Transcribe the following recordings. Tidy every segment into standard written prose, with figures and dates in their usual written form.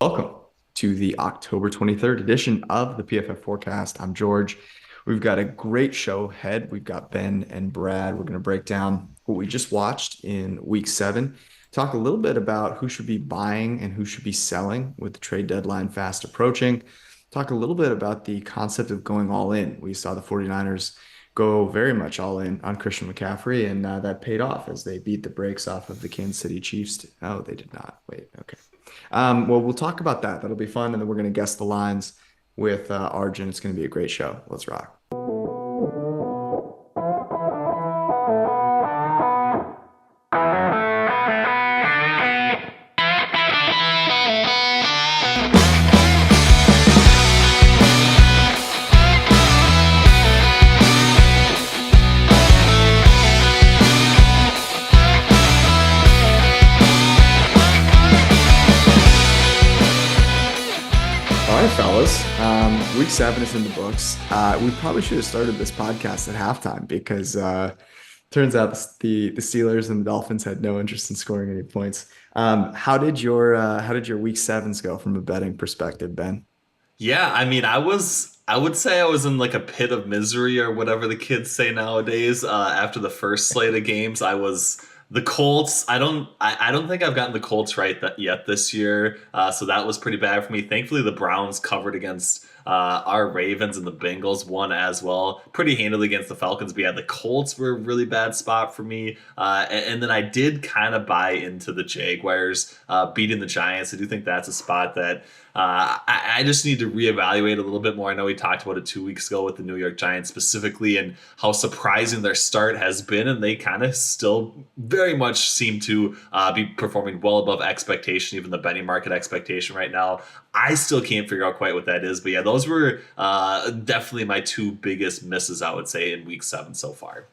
Welcome to the October 23rd edition of the PFF Forecast. I'm George. We've got a great show ahead. We've got Ben and Brad. We're going to break down what we just watched in week 7, talk a little bit about who should be buying and who should be selling with the trade deadline fast approaching, talk a little bit about the concept of going all in. We saw the 49ers go very much all in on Christian McCaffrey, and that paid off as they beat the brakes off of the Kansas City Chiefs. Oh, they did not. Wait, okay. Well, we'll talk about that. That'll be fun. And then we're going to guess the lines with Arjun. It's going to be a great show. Let's rock. All right, fellas. Week 7 is in the books. We probably should have started this podcast at halftime because turns out the Steelers and the Dolphins had no interest in scoring any points. How did your week sevens go from a betting perspective, Ben? Yeah, I mean, I would say I was in like a pit of misery or whatever the kids say nowadays. After the first slate of games, I was the Colts. I don't think I've gotten the Colts right yet this year. So that was pretty bad for me. Thankfully, the Browns covered against our Ravens, and the Bengals won as well, pretty handily against the Falcons. But yeah, the Colts were a really bad spot for me. And then I did kind of buy into the Jaguars beating the Giants. I do think that's a spot that I just need to reevaluate a little bit more. I know we talked about it 2 weeks ago with the New York Giants specifically and how surprising their start has been. And they kind of still very much seem to be performing well above expectation, even the betting market expectation right now. I still can't figure out quite what that is. But yeah, those were definitely my two biggest misses, I would say, in week 7 so far.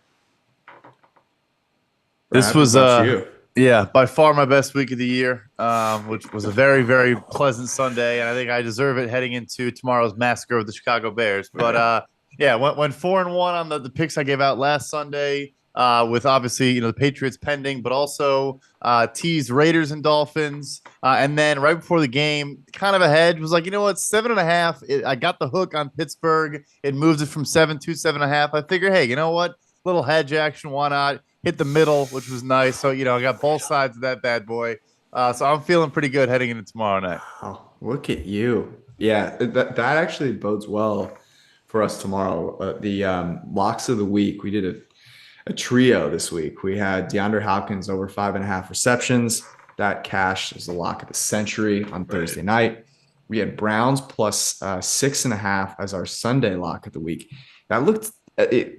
This Brad, what was about you? yeah, by far my best week of the year, which was a very, very pleasant Sunday, and I think I deserve it heading into tomorrow's massacre with the Chicago Bears. But yeah, went 4-1 on the picks I gave out last Sunday, with obviously the Patriots pending, but also teased Raiders and Dolphins, and then right before the game, kind of a hedge was like, you know what, 7.5. I got the hook on Pittsburgh. It moves it from 7 to 7.5. I figure, hey, you know what, little hedge action, why not? Hit the middle, which was nice. So, I got both sides of that bad boy. So I'm feeling pretty good heading into tomorrow night. Oh, look at you. Yeah, that actually bodes well for us tomorrow. The locks of the week, we did a trio this week. We had DeAndre Hopkins over 5.5 receptions. That cash is the lock of the century on Thursday night. We had Browns plus 6.5 as our Sunday lock of the week. That looked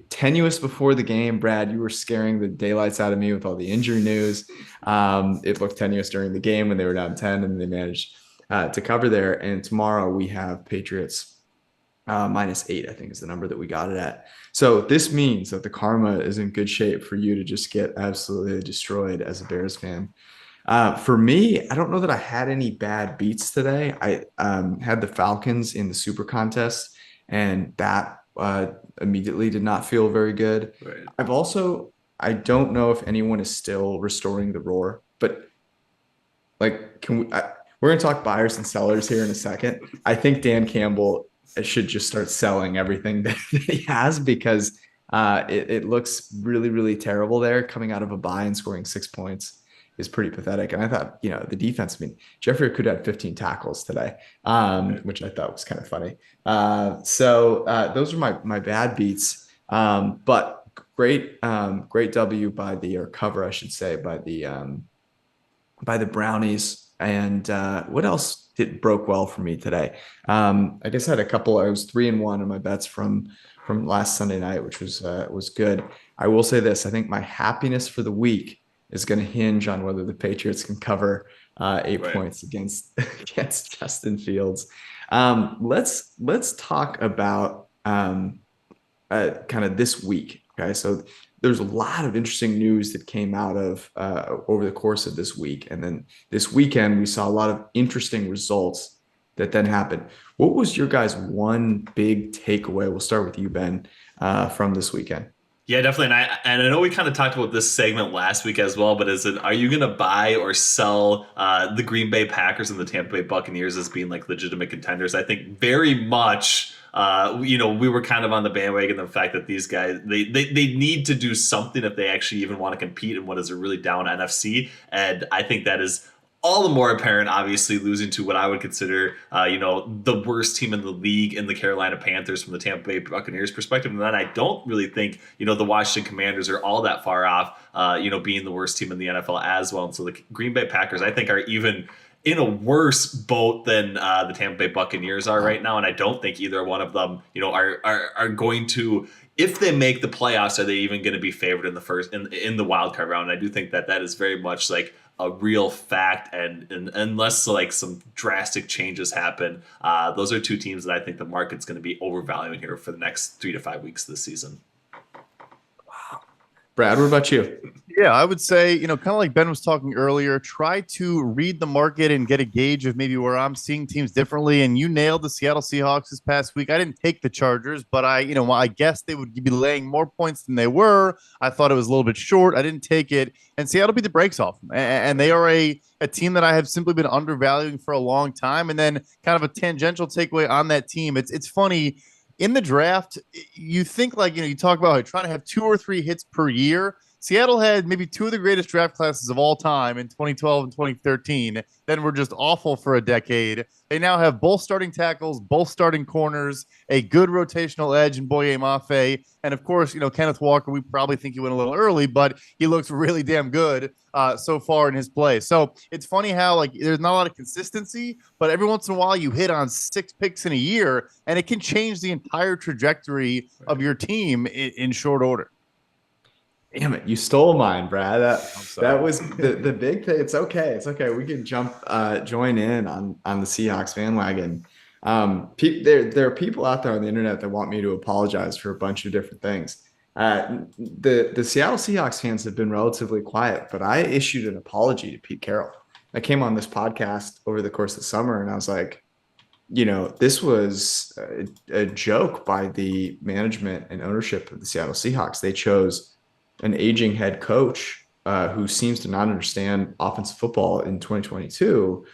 tenuous before the game. Brad, you were scaring the daylights out of me with all the injury news. It looked tenuous during the game when they were down 10 and they managed to cover there. And tomorrow we have Patriots -8, I think is the number that we got it at. So this means that the karma is in good shape for you to just get absolutely destroyed as a Bears fan. For me, I don't know that I had any bad beats today. I had the Falcons in the Super Contest, and that immediately did not feel very good. Right. I don't know if anyone is still restoring the roar, but like, we're going to talk buyers and sellers here in a second. I think Dan Campbell should just start selling everything that he has because it looks really, really terrible there. Coming out of a bye and scoring 6 points is pretty pathetic. And I thought, the defense, I mean, Jeffrey could have 15 tackles today, which I thought was kind of funny. So those are my bad beats. But great W by or cover, I should say, by the Brownies. And what else broke well for me today? I guess I had a couple. I was 3-1 on my bets from last Sunday night, which was good. I will say this: I think my happiness for the week is going to hinge on whether the Patriots can cover 8 Right. points against Justin Fields. Let's talk about kind of this week. Okay, so there's a lot of interesting news that came out of over the course of this week, and then this weekend we saw a lot of interesting results that then happened. What was your guys' one big takeaway? We'll start with you, Ben, from this weekend. Yeah, definitely. And I know we kind of talked about this segment last week as well, but are you going to buy or sell the Green Bay Packers and the Tampa Bay Buccaneers as being like legitimate contenders? I think very much. We were kind of on the bandwagon the fact that these guys they need to do something if they actually even want to compete in what is a really down NFC, and I think that is all the more apparent, obviously, losing to what I would consider, the worst team in the league in the Carolina Panthers from the Tampa Bay Buccaneers perspective. And then I don't really think, the Washington Commanders are all that far off, being the worst team in the NFL as well. And so the Green Bay Packers, I think, are even in a worse boat than the Tampa Bay Buccaneers are right now. And I don't think either one of them, are going to. If they make the playoffs, are they even going to be favored in the first in the wild card round? And I do think that is very much like a real fact, and unless like some drastic changes happen, those are two teams that I think the market's going to be overvaluing here for the next 3 to 5 weeks this season. Brad, what about you? Yeah, I would say, kind of like Ben was talking earlier, try to read the market and get a gauge of maybe where I'm seeing teams differently. And you nailed the Seattle Seahawks this past week. I didn't take the Chargers, but I guess they would be laying more points than they were. I thought it was a little bit short. I didn't take it. And Seattle beat the brakes off them. And they are a team that I have simply been undervaluing for a long time. And then kind of a tangential takeaway on that team. It's funny. In the draft, you think like, you talk about trying to have 2 or 3 hits per year. Seattle had maybe 2 of the greatest draft classes of all time in 2012 and 2013. Then were just awful for a decade. They now have both starting tackles, both starting corners, a good rotational edge in Boye Mafe. And of course, Kenneth Walker, we probably think he went a little early, but he looks really damn good so far in his play. So it's funny how there's not a lot of consistency, but every once in a while you hit on 6 picks in a year and it can change the entire trajectory of your team in short order. Damn it, you stole mine, Brad. That was the big thing. It's okay. It's okay. We can join in on the Seahawks bandwagon. There are people out there on the internet that want me to apologize for a bunch of different things. The Seattle Seahawks fans have been relatively quiet, but I issued an apology to Pete Carroll. I came on this podcast over the course of the summer, and I was like, this was a joke by the management and ownership of the Seattle Seahawks. They chose an aging head coach who seems to not understand offensive football in 2022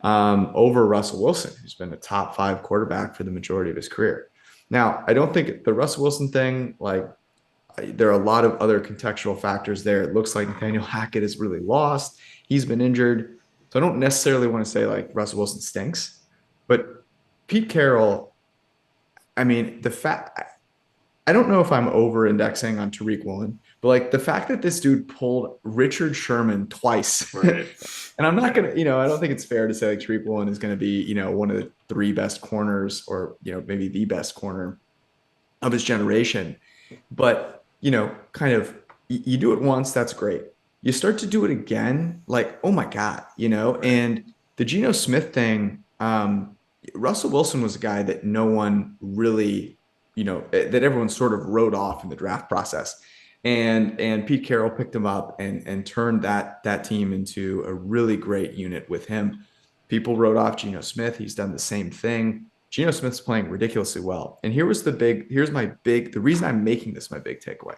over Russell Wilson, who's been a top 5 quarterback for the majority of his career. Now, I don't think the Russell Wilson thing, there are a lot of other contextual factors there. It looks like Nathaniel Hackett is really lost. He's been injured. So I don't necessarily want to say Russell Wilson stinks, but Pete Carroll, I mean, I don't know if I'm over indexing on Tariq Woolen, but the fact that this dude pulled Richard Sherman twice, right. And I'm not going to, I don't think it's fair to say Tariq Woolen is going to be, one of the 3 best corners or, maybe the best corner of his generation. But, kind of, you do it once, that's great. You start to do it again, oh my God, and the Geno Smith thing, Russell Wilson was a guy that no one really, that everyone sort of wrote off in the draft process. And Pete Carroll picked him up and turned that team into a really great unit with him. People wrote off Geno Smith. He's done the same thing. Geno Smith's playing ridiculously well. And the reason I'm making this my big takeaway.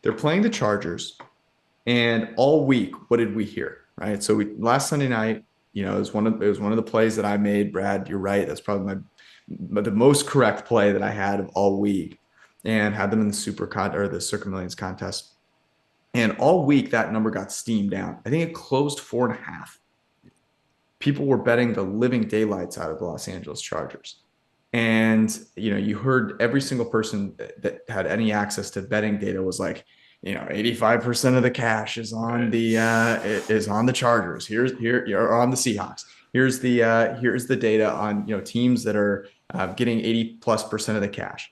They're playing the Chargers, and all week, what did we hear? Right. So last Sunday night, it was one of the plays that I made. Brad, you're right. That's probably the most correct play that I had of all week, and had them in the the Circa Millions contest. And all week that number got steamed down. I think it closed 4.5. People were betting the living daylights out of the Los Angeles Chargers. And, you heard every single person that had any access to betting data was 85% of the cash is on the Chargers. You're on the Seahawks. Here's the data on, teams that are getting 80+% of the cash.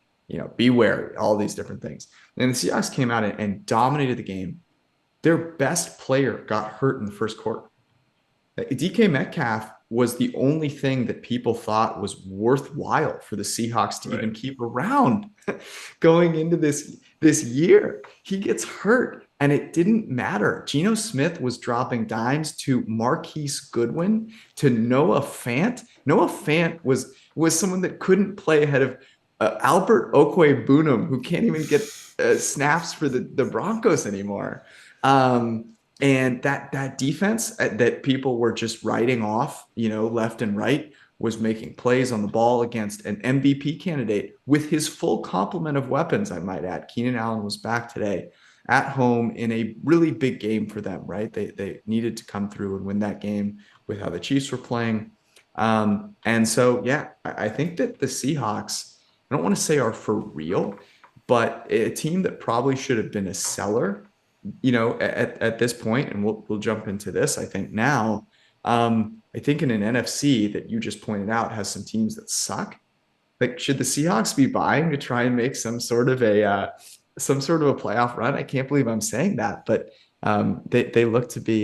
Be wary, all these different things. And the Seahawks came out and dominated the game. Their best player got hurt in the first quarter. DK Metcalf was the only thing that people thought was worthwhile for the Seahawks to even keep around going into this year. He gets hurt, and it didn't matter. Geno Smith was dropping dimes to Marquise Goodwin, to Noah Fant. Noah Fant was someone that couldn't play ahead of Albert Okwe-Bunum, who can't even get snaps for the Broncos anymore. And that defense that people were just writing off, left and right, was making plays on the ball against an MVP candidate with his full complement of weapons, I might add. Keenan Allen was back today at home in a really big game for them, right? They needed to come through and win that game with how the Chiefs were playing. And so, yeah, I think that the Seahawks, I don't want to say are for real, but a team that probably should have been a seller, at this point, and we'll jump into this, I think now, I think in an NFC that you just pointed out has some teams that suck. Like, should the Seahawks be buying to try and make some sort of a playoff run? I can't believe I'm saying that, but they look to be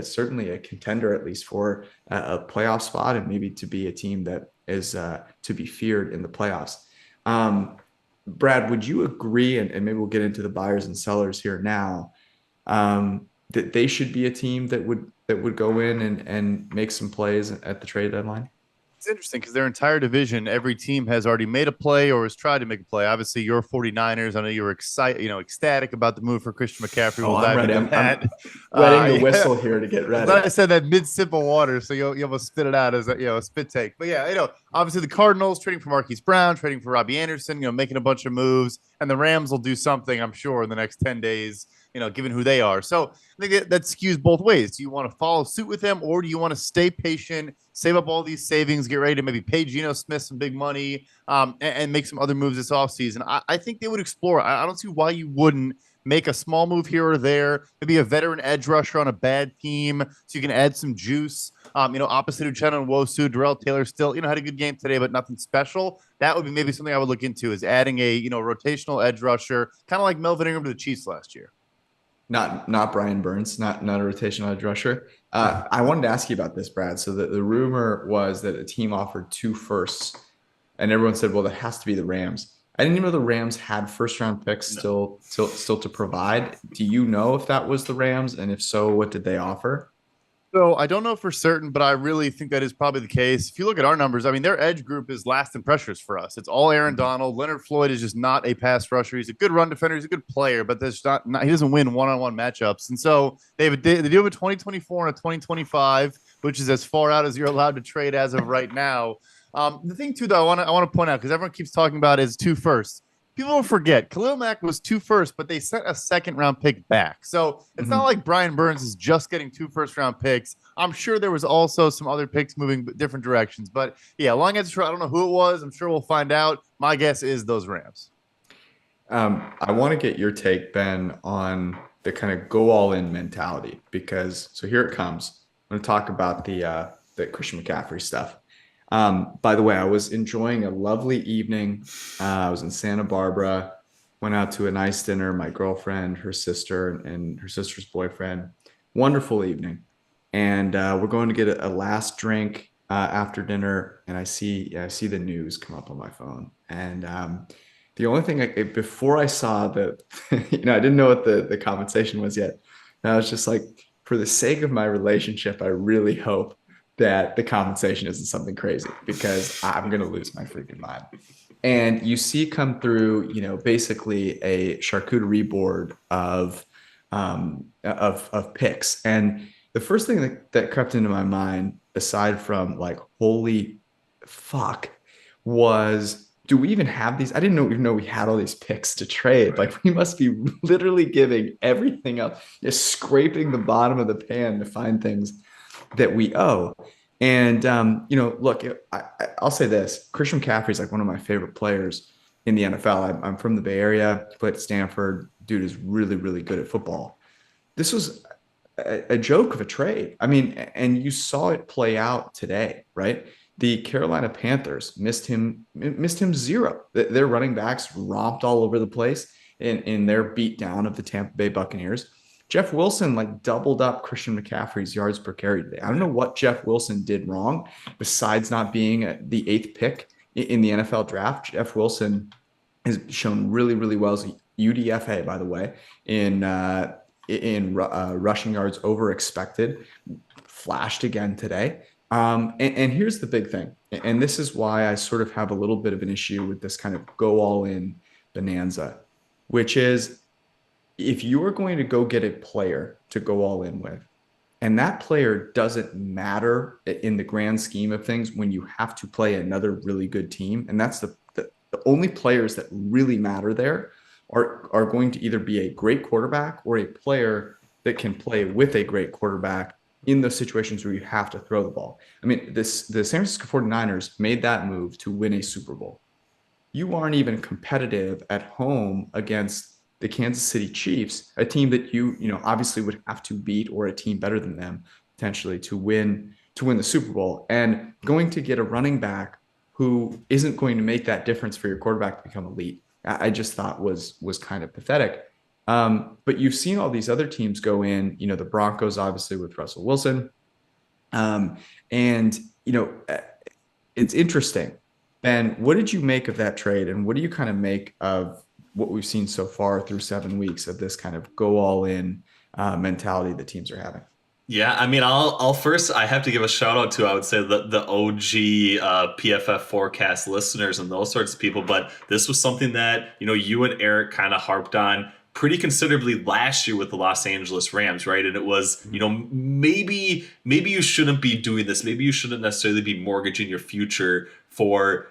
certainly a contender, at least for a playoff spot, and maybe to be a team that is to be feared in the playoffs. Brad, would you agree, and maybe we'll get into the buyers and sellers here now, that they should be a team that would go in and make some plays at the trade deadline? It's interesting because their entire division, every team has already made a play or has tried to make a play. Obviously, your 49ers, I know you were ecstatic about the move for Christian McCaffrey. We'll I'm ready. I'm wetting the whistle here to get ready. I said that mid-sip of water, so you almost spit it out as a spit take. But yeah, obviously the Cardinals trading for Marquise Brown, trading for Robbie Anderson, making a bunch of moves, and the Rams will do something, I'm sure, in the next 10 days. Given who they are. So I think that skews both ways. Do you want to follow suit with them, or do you want to stay patient, save up all these savings, get ready to maybe pay Geno Smith some big money, and make some other moves this offseason? I think they would explore. I don't see why you wouldn't make a small move here or there, maybe a veteran edge rusher on a bad team so you can add some juice. Opposite Uchenna Nwosu, Darrell Taylor still, had a good game today, but nothing special. That would be maybe something I would look into, is adding a, rotational edge rusher, kind of like Melvin Ingram to the Chiefs last year. Not Brian Burns, not a rotational edge rusher. I wanted to ask you about this, Brad. So the rumor was that a team offered 2 firsts, and everyone said, well, that has to be the Rams. I didn't even know the Rams had first-round picks still to provide. Do you know if that was the Rams? And if so, what did they offer? So I don't know for certain, but I really think that is probably the case. If you look at our numbers, I mean, their edge group is last in pressures for us. It's all Aaron Donald. Leonard Floyd is just not a pass rusher. He's a good run defender. He's a good player, but that's not he doesn't win one-on-one matchups. And so they deal with 2024 and a 2025, which is as far out as you're allowed to trade as of right now. The thing too, though, I want to point out, because everyone keeps talking about is 2 firsts. People don't forget, Khalil Mack was 2 firsts, but they sent a second-round pick back. So it's not like Brian Burns is just getting 2 first-round picks. I'm sure there was also some other picks moving different directions. But, yeah, long answer short, I don't know who it was. I'm sure we'll find out. My guess is those Rams. I want to get your take, Ben, on the kind of go-all-in mentality, because – so here it comes. I'm going to talk about the Christian McCaffrey stuff. By the way, I was enjoying a lovely evening. I was in Santa Barbara, went out to a nice dinner, my girlfriend, her sister, and her sister's boyfriend. Wonderful evening. And we're going to get a last drink after dinner, and I see the news come up on my phone. And the only thing, before I saw I didn't know what the compensation was yet. And I was just like, for the sake of my relationship, I really hope that the compensation isn't something crazy, because I'm going to lose my freaking mind. And you see come through, basically a charcuterie board of picks. And the first thing that crept into my mind, aside from like, holy fuck, was, do we even have these? I didn't even know we had all these picks to trade. Like, we must be literally giving everything up, just scraping the bottom of the pan to find things that we owe. And, look, I'll say this. Christian McCaffrey is like one of my favorite players in the NFL. I'm from the Bay Area, played at Stanford. Dude is really, really good at football. This was a joke of a trade. I mean, and you saw it play out today, right? The Carolina Panthers missed him 0. Their running backs romped all over the place in their beatdown of the Tampa Bay Buccaneers. Jeff Wilson doubled up Christian McCaffrey's yards per carry today. I don't know what Jeff Wilson did wrong besides not being the 8th pick in the NFL draft. Jeff Wilson has shown really, really well as a UDFA, by the way, in rushing yards over expected. Flashed again today. And here's the big thing, and this is why I sort of have a little bit of an issue with this kind of go all in bonanza, which is if you are going to go get a player to go all in with, and that player doesn't matter in the grand scheme of things when you have to play another really good team, and that's the only players that really matter there are going to either be a great quarterback or a player that can play with a great quarterback in those situations where you have to throw the ball. I mean, the San Francisco 49ers made that move to win a Super Bowl. You aren't even competitive at home against the Kansas City Chiefs, a team that you obviously would have to beat, or a team better than them potentially to win the Super Bowl. And going to get a running back who isn't going to make that difference for your quarterback to become elite, I just thought was kind of pathetic. But you've seen all these other teams go in, the Broncos obviously with Russell Wilson. And it's interesting. Ben, what did you make of that trade, and what do you kind of make of what we've seen so far through 7 weeks of this kind of go all in mentality that teams are having? Yeah, I mean, I'll first I have to give a shout out to I would say the OG PFF forecast listeners and those sorts of people. But this was something that you and Eric kind of harped on pretty considerably last year with the Los Angeles Rams, right? And it was maybe you shouldn't be doing this. Maybe you shouldn't necessarily be mortgaging your future for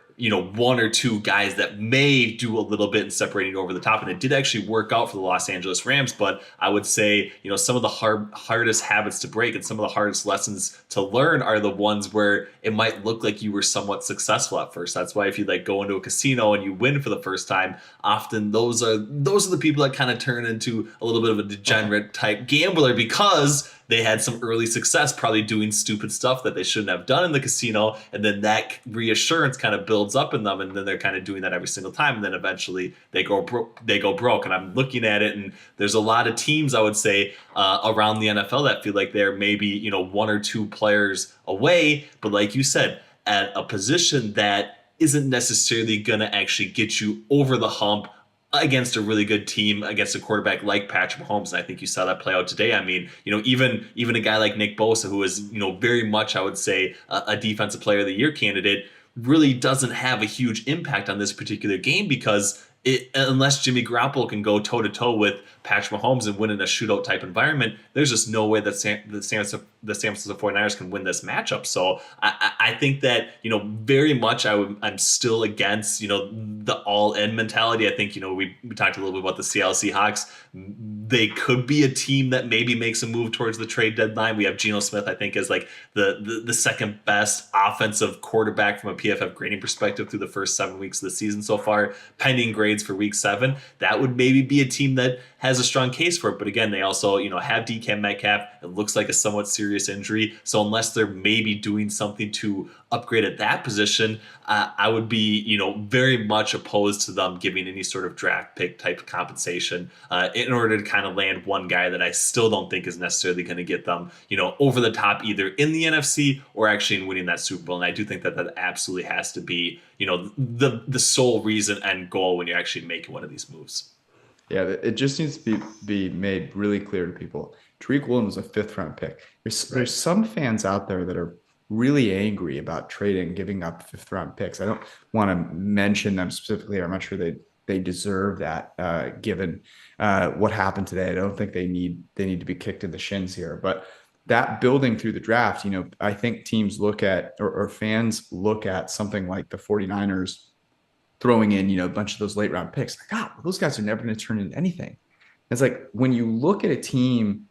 one or two guys that may do a little bit in separating over the top. And it did actually work out for the Los Angeles Rams. But I would say, some of the hardest habits to break and some of the hardest lessons to learn are the ones where it might look like you were somewhat successful at first. That's why if you go into a casino and you win for the first time, often those are the people that kind of turn into a little bit of a degenerate type gambler because they had some early success probably doing stupid stuff that they shouldn't have done in the casino. And then that reassurance kind of builds up in them. And then they're kind of doing that every single time. And then eventually they go broke. And I'm looking at it, and there's a lot of teams, I would say, around the NFL that feel like they're maybe, one or two players away. But like you said, at a position that isn't necessarily going to actually get you over the hump against a really good team, against a quarterback like Patrick Mahomes. And I think you saw that play out today. I mean, even a guy like Nick Bosa, who is, very much, I would say, a defensive player of the year candidate, really doesn't have a huge impact on this particular game because unless Jimmy Garoppolo can go toe to toe with Patrick Mahomes and win in a shootout type environment, there's just no way that the San Francisco 49ers can win this matchup. So I think that, very much I'm still against, the all in mentality. I think, we talked a little bit about the Seattle Seahawks. They could be a team that maybe makes a move towards the trade deadline. We have Geno Smith, I think, as like the second best offensive quarterback from a PFF grading perspective through the first 7 weeks of the season so far, pending grades for week 7. That would maybe be a team that has a strong case for it. But again, they also, have DK Metcalf. It looks like a somewhat serious injury. So unless they're maybe doing something to upgrade at that position, I would be, very much opposed to them giving any sort of draft pick type of compensation in order to kind of land one guy that I still don't think is necessarily going to get them, over the top either in the NFC or actually in winning that Super Bowl. And I do think that absolutely has to be, the sole reason and goal when you're actually making one of these moves. Yeah, it just needs to be made really clear to people. Tariq Woolen was a 5th-round pick. There's some fans out there that are really angry about trading, giving up 5th-round picks. I don't want to mention them specifically. I'm not sure they deserve that, given what happened today. I don't think they need to be kicked in the shins here. But that building through the draft, I think teams look at or fans look at something like the 49ers throwing in, a bunch of those late round picks. Like, God, those guys are never going to turn into anything. It's like when you look at a team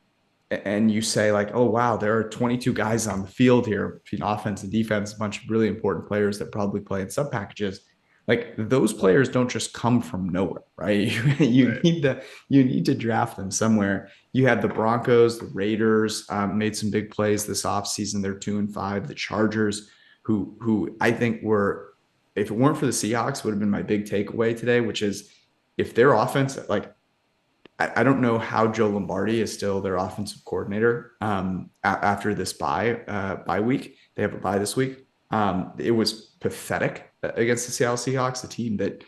and you say like, oh, wow, there are 22 guys on the field here between offense and defense, a bunch of really important players that probably play in sub packages. Like those players don't just come from nowhere, right? You need to draft them somewhere. You had the Broncos, the Raiders made some big plays this offseason. They're 2-5. The Chargers, who I think were, if it weren't for the Seahawks, would have been my big takeaway today, which is if their offense, like, I don't know how Joe Lombardi is still their offensive coordinator after this bye week. They have a bye this week. It was pathetic against the Seattle Seahawks, a team that,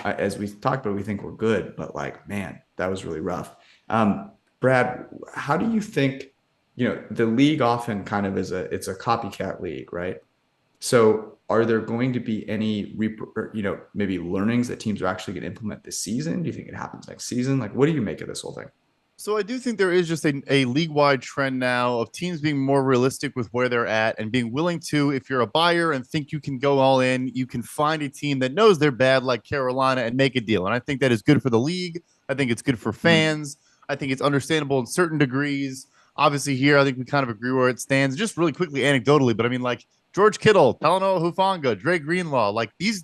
as we talked about, we think we're good, but like, man, that was really rough. Brad, how do you think the league often kind of it's a copycat league, right? So are there going to be any, maybe learnings that teams are actually going to implement this season? Do you think it happens next season? Like, what do you make of this whole thing? So I do think there is just a league-wide trend now of teams being more realistic with where they're at and being willing to, if you're a buyer and think you can go all in, you can find a team that knows they're bad like Carolina and make a deal. And I think that is good for the league. I think it's good for Mhm. fans. I think it's understandable in certain degrees. Obviously, here, I think we kind of agree where it stands. Just really quickly, anecdotally, but I mean, like George Kittle, Talanoa Hufanga, Dre Greenlaw, like these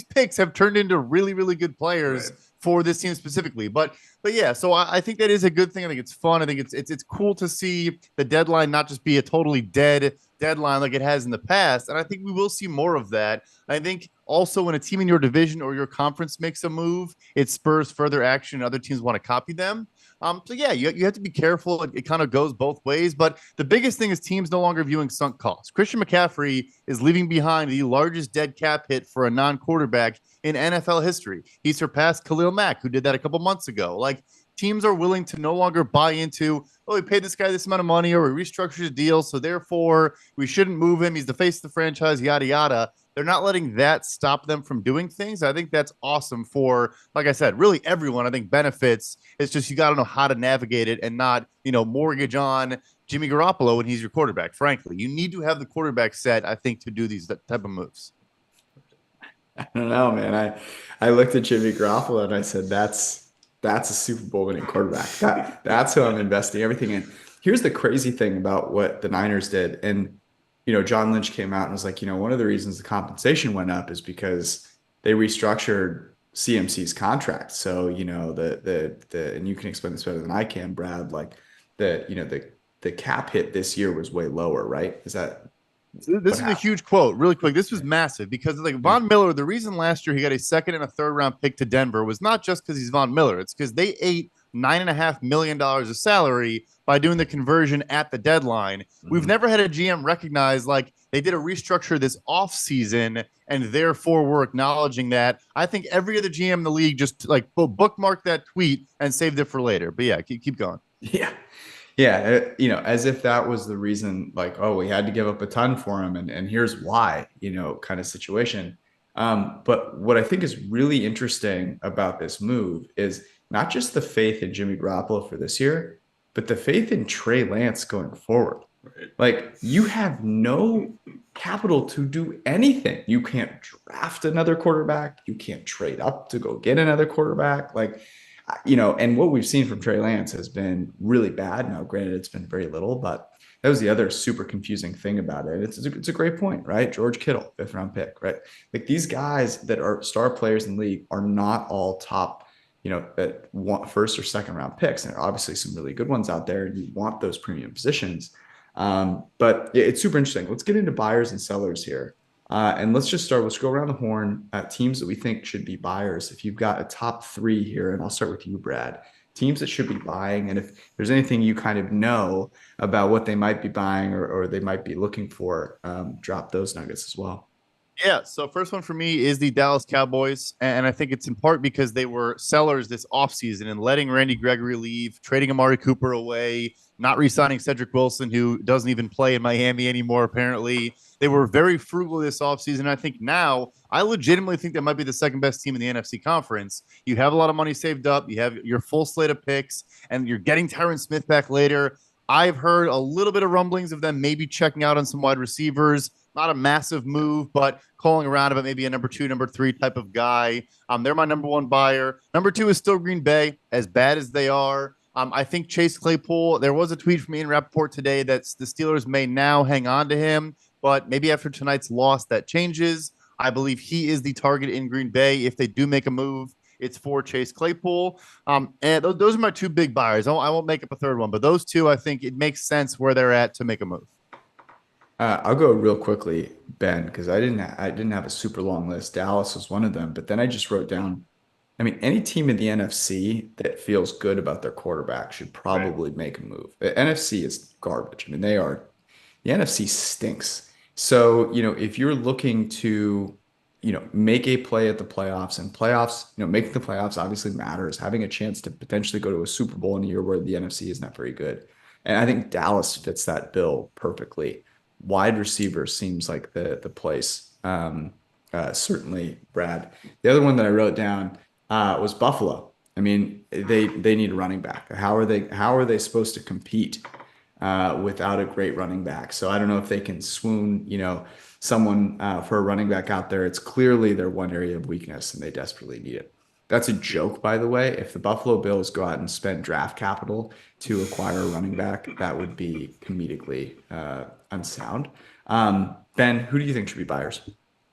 picks have turned into really, really good players Right. for this team specifically. But yeah, so I think that is a good thing. I think it's fun. I think it's cool to see the deadline not just be a totally dead deadline like it has in the past. And I think we will see more of that. I think also when a team in your division or your conference makes a move, it spurs further action and other teams want to copy them. So yeah, you have to be careful. It kind of goes both ways. But the biggest thing is teams no longer viewing sunk costs. Christian McCaffrey is leaving behind the largest dead cap hit for a non-quarterback in NFL history. He surpassed Khalil Mack, who did that a couple months ago. Like teams are willing to no longer buy into, oh, we paid this guy this amount of money or we restructured his deal, so therefore we shouldn't move him. He's the face of the franchise, yada yada. They're not letting that stop them from doing things. I think that's awesome for, like I said, really everyone. I think benefits. It's just you got to know how to navigate it and not, mortgage on Jimmy Garoppolo when he's your quarterback. Frankly, you need to have the quarterback set, I think, to do these type of moves. I don't know, man. I looked at Jimmy Garoppolo and I said, that's a Super Bowl winning quarterback. That's who I'm investing everything in. Here's the crazy thing about what the Niners did. And, John Lynch came out and was like, one of the reasons the compensation went up is because they restructured CMC's contract. So, and you can explain this better than I can, Brad, like the cap hit this year was way lower, right? Is that This what is a happened? huge quote, really quick. This was massive because, like, Yeah. Von Miller, the reason last year he got a second and a third round pick to Denver was not just because he's Von Miller. It's because they ate $9.5 million of salary by doing the conversion at the deadline. We've Mhm. never had a GM recognize like they did a restructure this offseason and therefore we're acknowledging that. I think every other GM in the league just like bookmark that tweet and saved it for later. But yeah, keep going. Yeah. Yeah, as if that was the reason, like, oh, we had to give up a ton for him, and here's why, kind of situation. But what I think is really interesting about this move is not just the faith in Jimmy Garoppolo for this year, but the faith in Trey Lance going forward. Right. Like, you have no capital to do anything. You can't draft another quarterback. You can't trade up to go get another quarterback. Like, and what we've seen from Trey Lance has been really bad. Now, granted, it's been very little, but that was the other super confusing thing about it. It's a great point, right? George Kittle, fifth round pick, right? Like these guys that are star players in the league are not all top, at first or second round picks. And there are obviously some really good ones out there, and you want those premium positions. But yeah, it's super interesting. Let's get into buyers and sellers here. And let's just start. Let's go around the horn at teams that we think should be buyers. If you've got a top three here, and I'll start with you, Brad, teams that should be buying. And if there's anything you kind of know about what they might be buying or they might be looking for, drop those nuggets as well. Yeah. So first one for me is the Dallas Cowboys. And I think it's in part because they were sellers this offseason and letting Randy Gregory leave, trading Amari Cooper away, not re-signing Cedric Wilson, who doesn't even play in Miami anymore, apparently. They were very frugal this offseason. I think now I legitimately think that might be the second best team in the NFC conference. You have a lot of money saved up, you have your full slate of picks, and you're getting Tyron Smith back later. I've heard a little bit of rumblings of them maybe checking out on some wide receivers. Not a massive move, but calling around about maybe a number two, number three type of guy. They're my number one buyer. Number two is still Green Bay, as bad as they are. I think Chase Claypool, there was a tweet from Ian Rappaport today that the Steelers may now hang on to him, but maybe after tonight's loss, that changes. I believe he is the target in Green Bay. If they do make a move, it's for Chase Claypool. And those are my two big buyers. I won't make up a third one, but those two, I think it makes sense where they're at to make a move. I'll go real quickly, Ben, because I didn't have a super long list. Dallas was one of them, but then I just wrote down. I mean, any team in the NFC that feels good about their quarterback should Right. probably make a move. The NFC is garbage. I mean, the NFC stinks. So, if you're looking to, make a play at the playoffs and playoffs, making the playoffs obviously matters. Having a chance to potentially go to a Super Bowl in a year where the NFC is not very good. And I think Dallas fits that bill perfectly. Wide receiver seems like the place. Certainly, Brad. The other one that I wrote down was Buffalo. I mean, they need a running back. How are they supposed to compete without a great running back? So I don't know if they can swoon, someone for a running back out there. It's clearly their one area of weakness, and they desperately need it. That's a joke, by the way. If the Buffalo Bills go out and spend draft capital to acquire a running back, that would be comedically unsound. Ben, who do you think should be buyers?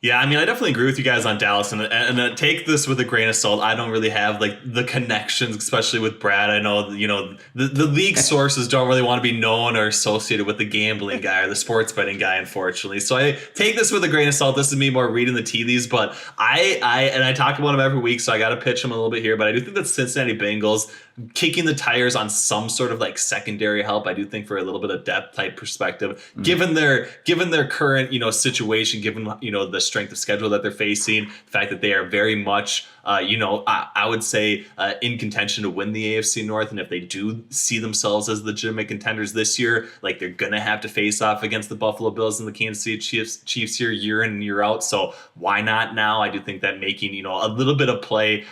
Yeah, I mean, I definitely agree with you guys on Dallas, and take this with a grain of salt. I don't really have like the connections, especially with Brad. I know, the league sources don't really want to be known or associated with the gambling guy or the sports betting guy, unfortunately. So I take this with a grain of salt. This is me more reading the tea leaves, but I talk about him every week, so I got to pitch him a little bit here. But I do think that Cincinnati Bengals kicking the tires on some sort of like secondary help. I do think for a little bit of depth type perspective, given their current situation, given the strength of schedule that they're facing, the fact that they are very much I would say in contention to win the AFC North, and if they do see themselves as legitimate contenders this year, like they're gonna have to face off against the Buffalo Bills and the Kansas City Chiefs here year in and year out. So why not now? I do think that making a little bit of play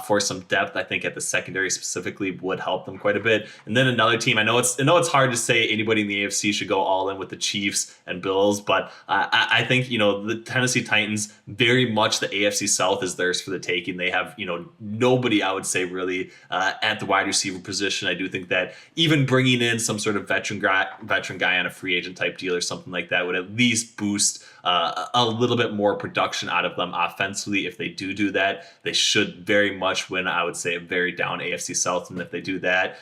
for some depth, I think at the secondary specifically would help them quite a bit. And then another team, I know it's hard to say anybody in the AFC should go all in with the Chiefs and Bills, but I think the Tennessee Titans, very much the AFC South is theirs for the taking. They have nobody, I would say, really at the wide receiver position. I do think that even bringing in some sort of veteran guy on a free agent type deal or something like that would at least boost a little bit more production out of them offensively. If they do that, they should very much win, I would say, a very down AFC South. And if they do that,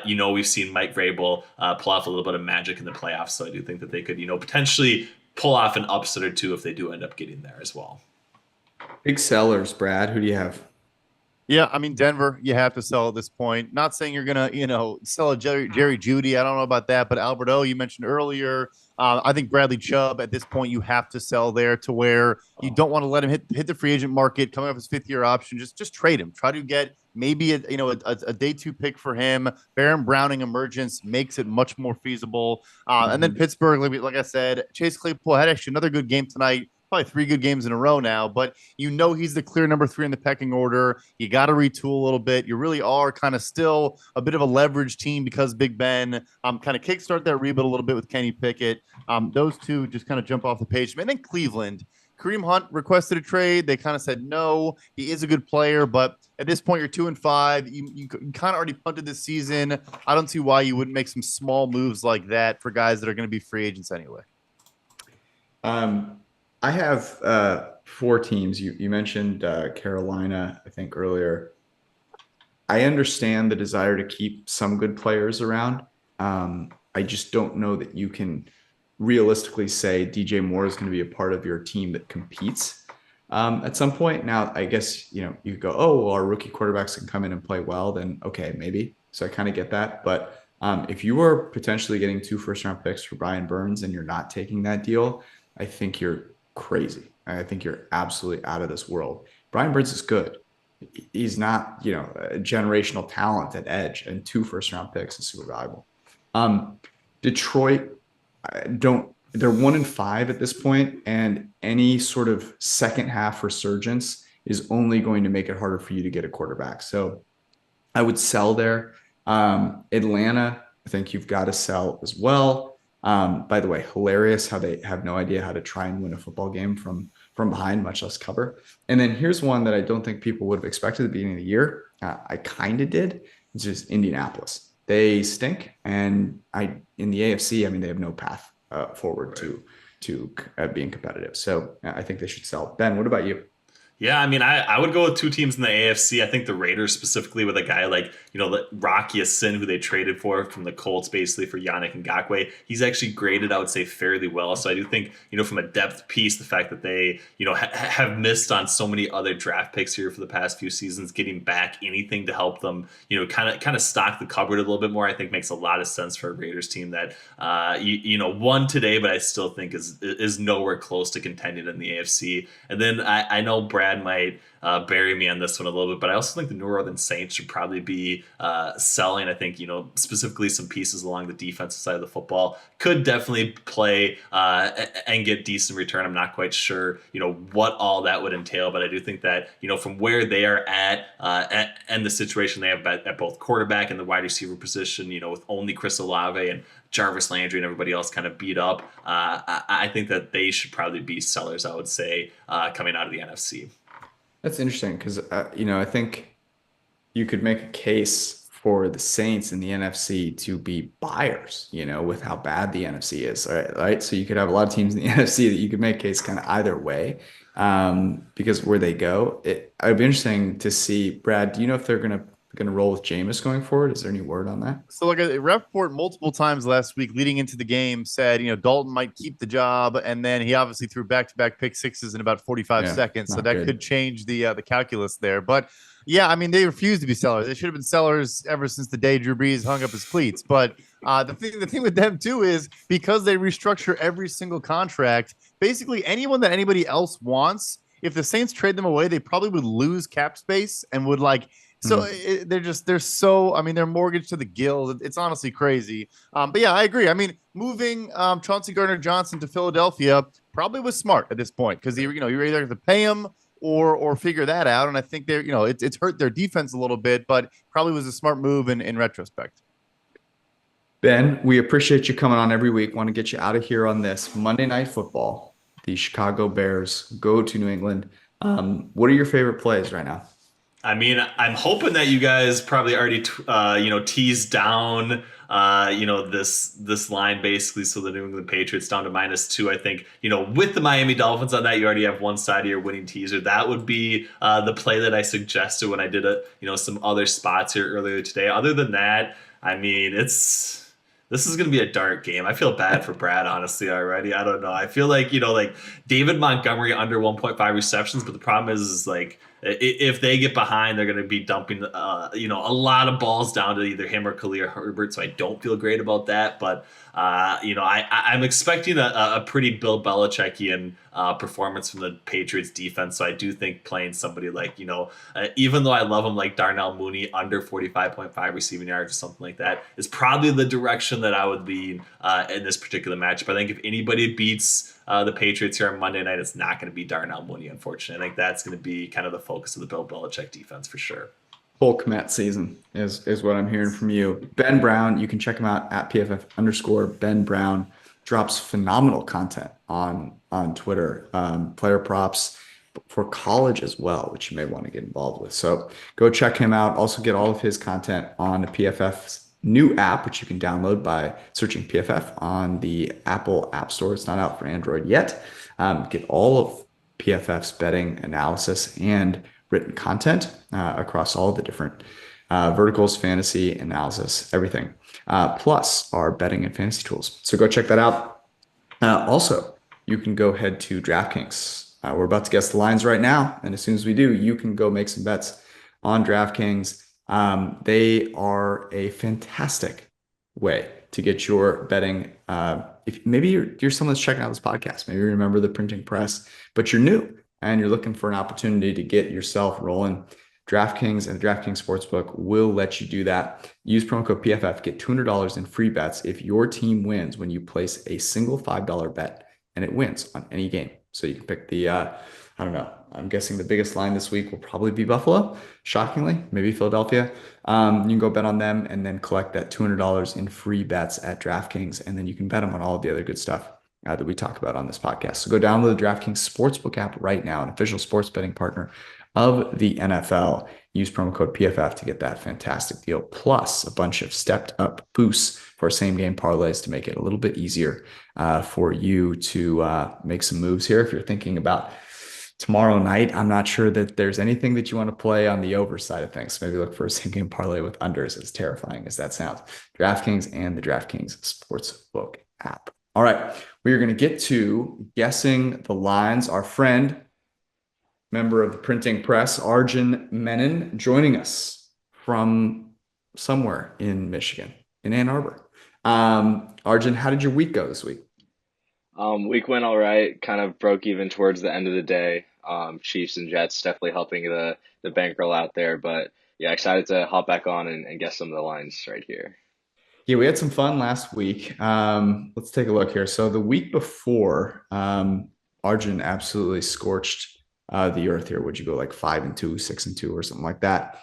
we've seen Mike Vrabel pull off a little bit of magic in the playoffs. So I do think that they could, potentially pull off an upset or two if they do end up getting there as well. Big sellers, Brad. Who do you have? Yeah, I mean, Denver, you have to sell at this point. Not saying you're going to, sell a Jerry Judy. I don't know about that. But Alberto, you mentioned earlier, I think Bradley Chubb at this point, you have to sell there to where you don't want to let him hit the free agent market coming off his fifth-year option. Just trade him. Try to get maybe a day two pick for him. Baron Browning emergence makes it much more feasible. And then Pittsburgh, like I said, Chase Claypool had actually another good game tonight. Probably 3 good games in a row now, but he's the clear number 3 in the pecking order. You got to retool a little bit. You really are kind of still a bit of a leverage team because Big Ben kind of kickstart that rebuild a little bit with Kenny Pickett. Those two just kind of jump off the page. And then Cleveland, Kareem Hunt requested a trade. They kind of said no. He is a good player, but at this point, you're 2-5. You kind of already punted this season. I don't see why you wouldn't make some small moves like that for guys that are going to be free agents anyway. I have 4 teams. You mentioned Carolina, I think, earlier. I understand the desire to keep some good players around. I just don't know that you can realistically say DJ Moore is going to be a part of your team that competes at some point. Now, I guess, you could go, oh, well, our rookie quarterbacks can come in and play well, then okay, maybe. So I kind of get that. But if you are potentially getting 2 first-round picks for Brian Burns and you're not taking that deal, I think you're crazy. I think you're absolutely out of this world. Brian Burns is good. He's not, a generational talent at edge, and 2 first-round picks is super valuable. Detroit, they're 1-5 at this point, and any sort of second half resurgence is only going to make it harder for you to get a quarterback. So I would sell there. Atlanta, I think you've got to sell as well. By the way, hilarious how they have no idea how to try and win a football game from behind, much less cover. And then here's one that I don't think people would have expected at the beginning of the year. I kind of did. It's just Indianapolis. They stink, and in the AFC, I mean, they have no path forward to being competitive. So I think they should sell. Ben, what about you? Yeah, I mean, I would go with 2 teams in the AFC. I think the Raiders specifically with a guy like, Rocky Sin, who they traded for from the Colts basically for Yannick Ngakoue. He's actually graded, I would say, fairly well. So I do think, from a depth piece, the fact that they, have missed on so many other draft picks here for the past few seasons, getting back anything to help them, kind of stock the cupboard a little bit more, I think makes a lot of sense for a Raiders team that, won today, but I still think is nowhere close to contending in the AFC. And then I know Brad Brad might bury me on this one a little bit, but I also think the New Orleans Saints should probably be selling. I think, specifically some pieces along the defensive side of the football could definitely play and get decent return. I'm not quite sure, what all that would entail, but I do think that, from where they are at and the situation they have at both quarterback and the wide receiver position, with only Chris Olave and Jarvis Landry and everybody else kind of beat up, I think that they should probably be sellers, I would say, coming out of the NFC. That's interesting because, I think you could make a case for the Saints in the NFC to be buyers, with how bad the NFC is, right? So you could have a lot of teams in the NFC that you could make a case kind of either way, because where they go, it would be interesting to see. Brad, do you know if they're gonna roll with Jameis going forward? Is there any word on that? So, like a rep report multiple times last week leading into the game said, Dalton might keep the job, and then he obviously threw back-to-back pick sixes in about 45 seconds, so that could change the calculus there. But yeah, I mean, they refused to be sellers. They should have been sellers ever since the day Drew Brees hung up his cleats. But the thing with them too is because they restructure every single contract, basically anyone that anybody else wants, if the Saints trade them away, they probably would lose cap space and would they're mortgaged to the gills. It's honestly crazy. But yeah, I agree. I mean, moving Chauncey Gardner-Johnson to Philadelphia probably was smart at this point because you're either going to pay him or figure that out. And I think it's hurt their defense a little bit, but probably was a smart move in retrospect. Ben, we appreciate you coming on every week. Want to get you out of here on this Monday Night Football. The Chicago Bears go to New England. What are your favorite plays right now? I mean, I'm hoping that you guys probably already, teased down, this line basically. So the New England Patriots down to -2. I think, with the Miami Dolphins on that, you already have one side of your winning teaser. That would be the play that I suggested when I did some other spots here earlier today. Other than that, I mean, this is going to be a dark game. I feel bad for Brad, honestly, already. I don't know. I feel like, David Montgomery under 1.5 receptions, but the problem is like, if they get behind, they're going to be dumping, a lot of balls down to either him or Khalil Herbert. So I don't feel great about that. But, I'm expecting a pretty Bill Belichickian performance from the Patriots defense. So I do think playing somebody like, even though I love him like Darnell Mooney under 45.5 receiving yards or something like that is probably the direction that I would lean in this particular matchup. I think if anybody beats the Patriots here on Monday night, it's not going to be Darnell Mooney, unfortunately. I think that's going to be kind of the focus of the Bill Belichick defense for sure. Full Komet season is what I'm hearing from you. Ben Brown, you can check him out at PFF_Ben Brown. Drops phenomenal content on Twitter, player props for college as well, which you may want to get involved with. So go check him out. Also get all of his content on the PFF's new app, which you can download by searching PFF on the Apple App Store. It's not out for Android yet. Get all of PFF's betting analysis and written content across all the different verticals, fantasy, analysis, everything, plus our betting and fantasy tools. So go check that out. Also, you can go head to DraftKings. We're about to guess the lines right now, and as soon as we do, you can go make some bets on DraftKings. They are a fantastic way to get your betting. If maybe you're someone that's checking out this podcast, maybe you remember the printing press, but you're new and you're looking for an opportunity to get yourself rolling. DraftKings and the DraftKings Sportsbook will let you do that. Use promo code PFF, get $200 in free bets if your team wins when you place a single $5 bet and it wins on any game. So you can pick the, I don't know, I'm guessing the biggest line this week will probably be Buffalo, shockingly, maybe Philadelphia. You can go bet on them and then collect that $200 in free bets at DraftKings, and then you can bet them on all of the other good stuff that we talk about on this podcast. So go download the DraftKings Sportsbook app right now, an official sports betting partner of the NFL. Use promo code PFF to get that fantastic deal, plus a bunch of stepped up boosts for same game parlays to make it a little bit easier for you to make some moves here. If you're thinking about tomorrow night, I'm not sure that there's anything that you want to play on the over side of things. Maybe look for a same game parlay with unders, as terrifying as that sounds. DraftKings and the DraftKings Sportsbook app. All right, we are going to get to guessing the lines. Our friend, member of the printing press, Arjun Menon, joining us from somewhere in Michigan, in Ann Arbor. Arjun, how did your week go this week? Week went all right. Kind of broke even towards the end of the day. Chiefs and Jets definitely helping the bankroll out there. But yeah, excited to hop back on and guess some of the lines right here. Yeah, we had some fun last week. Let's take a look here. So the week before, Arjun absolutely scorched the earth here. Would you go like 5-2, 6-2, or something like that?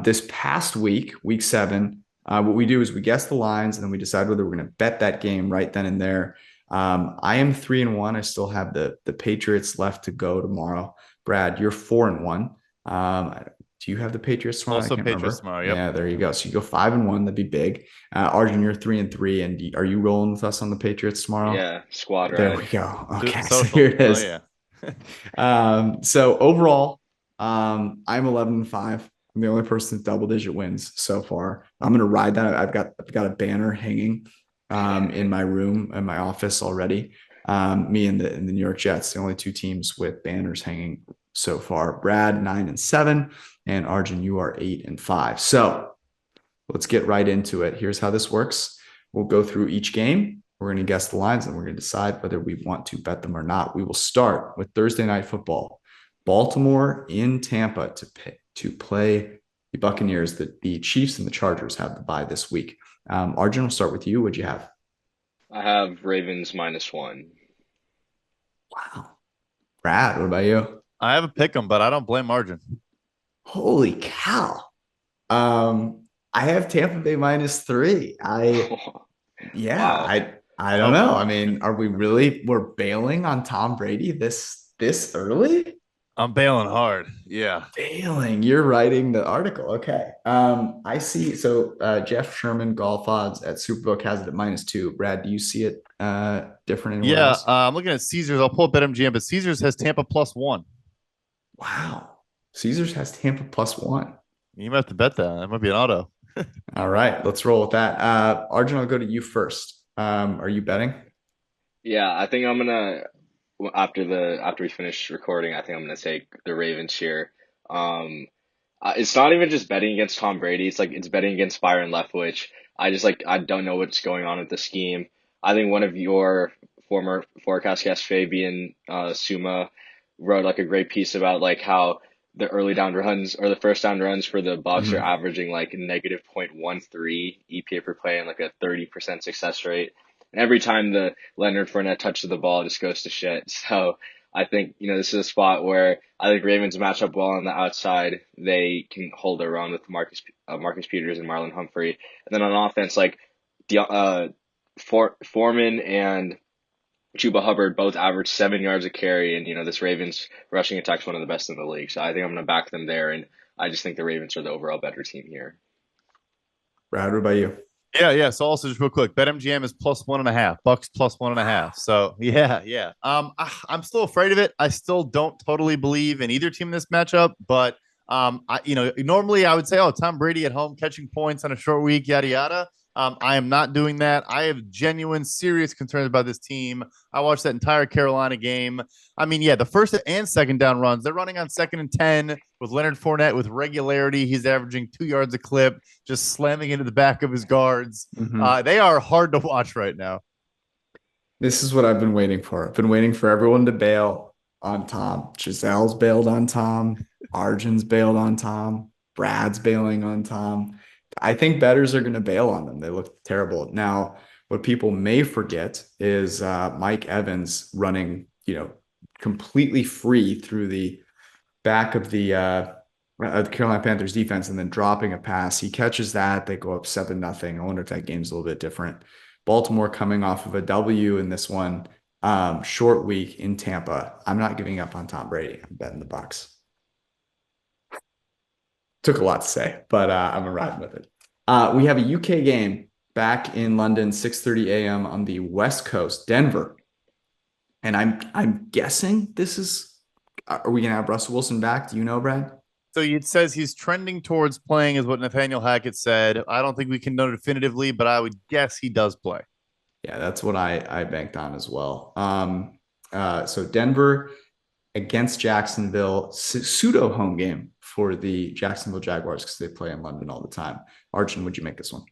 This past week, week 7, what we do is we guess the lines and then we decide whether we're going to bet that game right then and there. I am 3-1. I still have the Patriots left to go tomorrow. Brad, you're 4-1. Do you have the Patriots tomorrow? I Also can't Patriots remember. tomorrow. Yep. Yeah, there you go. So you go 5-1. That'd be big. Arjun, you're 3-3. And are you rolling with us on the Patriots tomorrow? Yeah, squad There we ride. go. Okay, so Social. here it Oh is. yeah. So overall, I'm 11-5. I'm the only person with double-digit wins so far. I'm gonna ride that. I've got a banner hanging in my room in my office already. Me and the New York Jets, the only two teams with banners hanging so far. Brad 9-7, and Arjun, you are 8-5. So let's get right into it. Here's how this works. We'll go through each game. We're going to guess the lines and we're going to decide whether we want to bet them or not. We will start with Thursday Night Football. Baltimore in Tampa to play the Buccaneers. The Chiefs and the Chargers have the bye this week. Arjun, we'll start with you. What'd you have? I have Ravens -1. Wow. Brad, what about you? I have a pick 'em, but I don't blame Arjun. Holy cow. I have Tampa Bay -3. Yeah, Wow. I don't know. I mean, are we're bailing on Tom Brady this early? I'm bailing hard. Yeah. Bailing. You're writing the article. Okay. I see. So Jeff Sherman golf odds at Superbook has it at -2. Brad, do you see it different anywhere Yeah. else? I'm looking at Caesars. I'll pull up BetMGM, but Caesars has Tampa +1. Wow. Caesars has Tampa +1. You might have to bet that. That might be an auto. All right, let's roll with that. Arjun, I'll go to you first. Are you betting? Yeah, I think I'm gonna after we finish recording, I think I'm gonna take the Ravens here. Um, it's not even just betting against Tom Brady. It's like it's betting against Byron Leftwich. I don't know what's going on with the scheme. I think one of your former forecast guests, Fabian Suma, wrote like a great piece about like how the early down runs or the first down runs for the Bucks are Mhm. averaging like -0.13 EPA per play and like a 30% success rate. And every time the Leonard Fournette touches the ball, it just goes to shit. So I think, this is a spot where I think Ravens match up well on the outside. They can hold their own with Marcus Peters and Marlon Humphrey. And then on offense, like Foreman and Chuba Hubbard both average 7 yards a carry. And, this Ravens rushing attack is one of the best in the league. So I think I'm going to back them there. And I just think the Ravens are the overall better team here. Brad, what about you? Yeah. So also just real quick, BetMGM is +1.5. Bucks +1.5. So yeah. I'm still afraid of it. I still don't totally believe in either team in this matchup, but normally I would say, oh, Tom Brady at home catching points on a short week, yada yada. I am not doing that. I have genuine, serious concerns about this team. I watched that entire Carolina game. I mean, yeah, the first and second down runs, they're running on 2nd and 10 with Leonard Fournette with regularity. He's averaging 2 yards a clip, just slamming into the back of his guards. Mhm. They are hard to watch right now. This is what I've been waiting for. I've been waiting for everyone to bail on Tom. Giselle's bailed on Tom. Arjun's bailed on Tom. Brad's bailing on Tom. I think bettors are going to bail on them. They look terrible. Now, what people may forget is Mike Evans running, completely free through the back of the Carolina Panthers defense and then dropping a pass. He catches that. They go up 7-0. I wonder if that game's a little bit different. Baltimore coming off of a W in this one, short week in Tampa. I'm not giving up on Tom Brady. I'm betting the Bucks. Took a lot to say, but I'm riding with it. We have a UK game back in London, 6:30 a.m. on the West Coast, Denver. And I'm guessing this is. Are we gonna have Russell Wilson back? Do you know, Brad? So it says he's trending towards playing, is what Nathaniel Hackett said. I don't think we can know definitively, but I would guess he does play. Yeah, that's what I banked on as well. So Denver against Jacksonville, pseudo home game for the Jacksonville Jaguars because they play in London all the time. Arjun, would you make this one?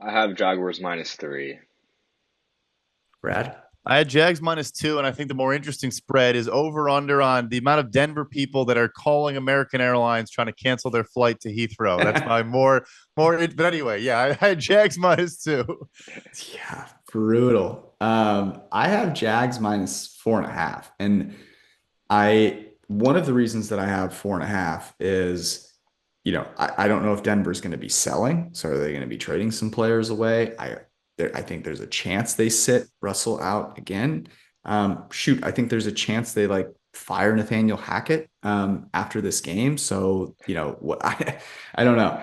I have Jaguars -3. Brad? I had Jags -2, and I think the more interesting spread is over under on the amount of Denver people that are calling American Airlines trying to cancel their flight to Heathrow. That's my more. But anyway, yeah, I had Jags -2. Yeah, brutal. I have Jags -4.5. And one of the reasons that I have 4.5 is, I don't know if Denver's going to be selling. So are they going to be trading some players away? I think there's a chance they sit Russell out again. Shoot, I think there's a chance they like fire Nathaniel Hackett after this game. So, what I don't know.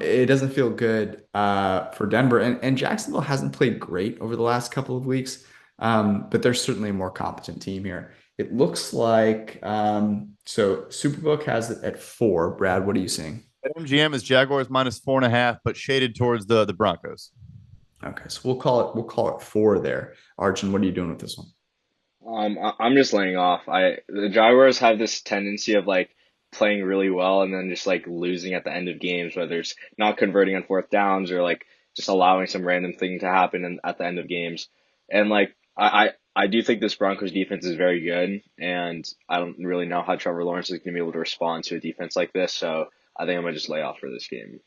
It doesn't feel good for Denver, and Jacksonville hasn't played great over the last couple of weeks. But they're certainly a more competent team here. It looks like so Superbook has it at 4. Brad, what are you seeing? MGM is Jaguars -4.5, but shaded towards the Broncos. Okay, so we'll call it 4 there. Arjun, what are you doing with this one? I'm just laying off. The Jaguars have this tendency of like playing really well and then just like losing at the end of games, whether it's not converting on fourth downs or like just allowing some random thing to happen at the end of games. And like I do think this Broncos defense is very good, and I don't really know how Trevor Lawrence is going to be able to respond to a defense like this. So I think I'm gonna just lay off for this game.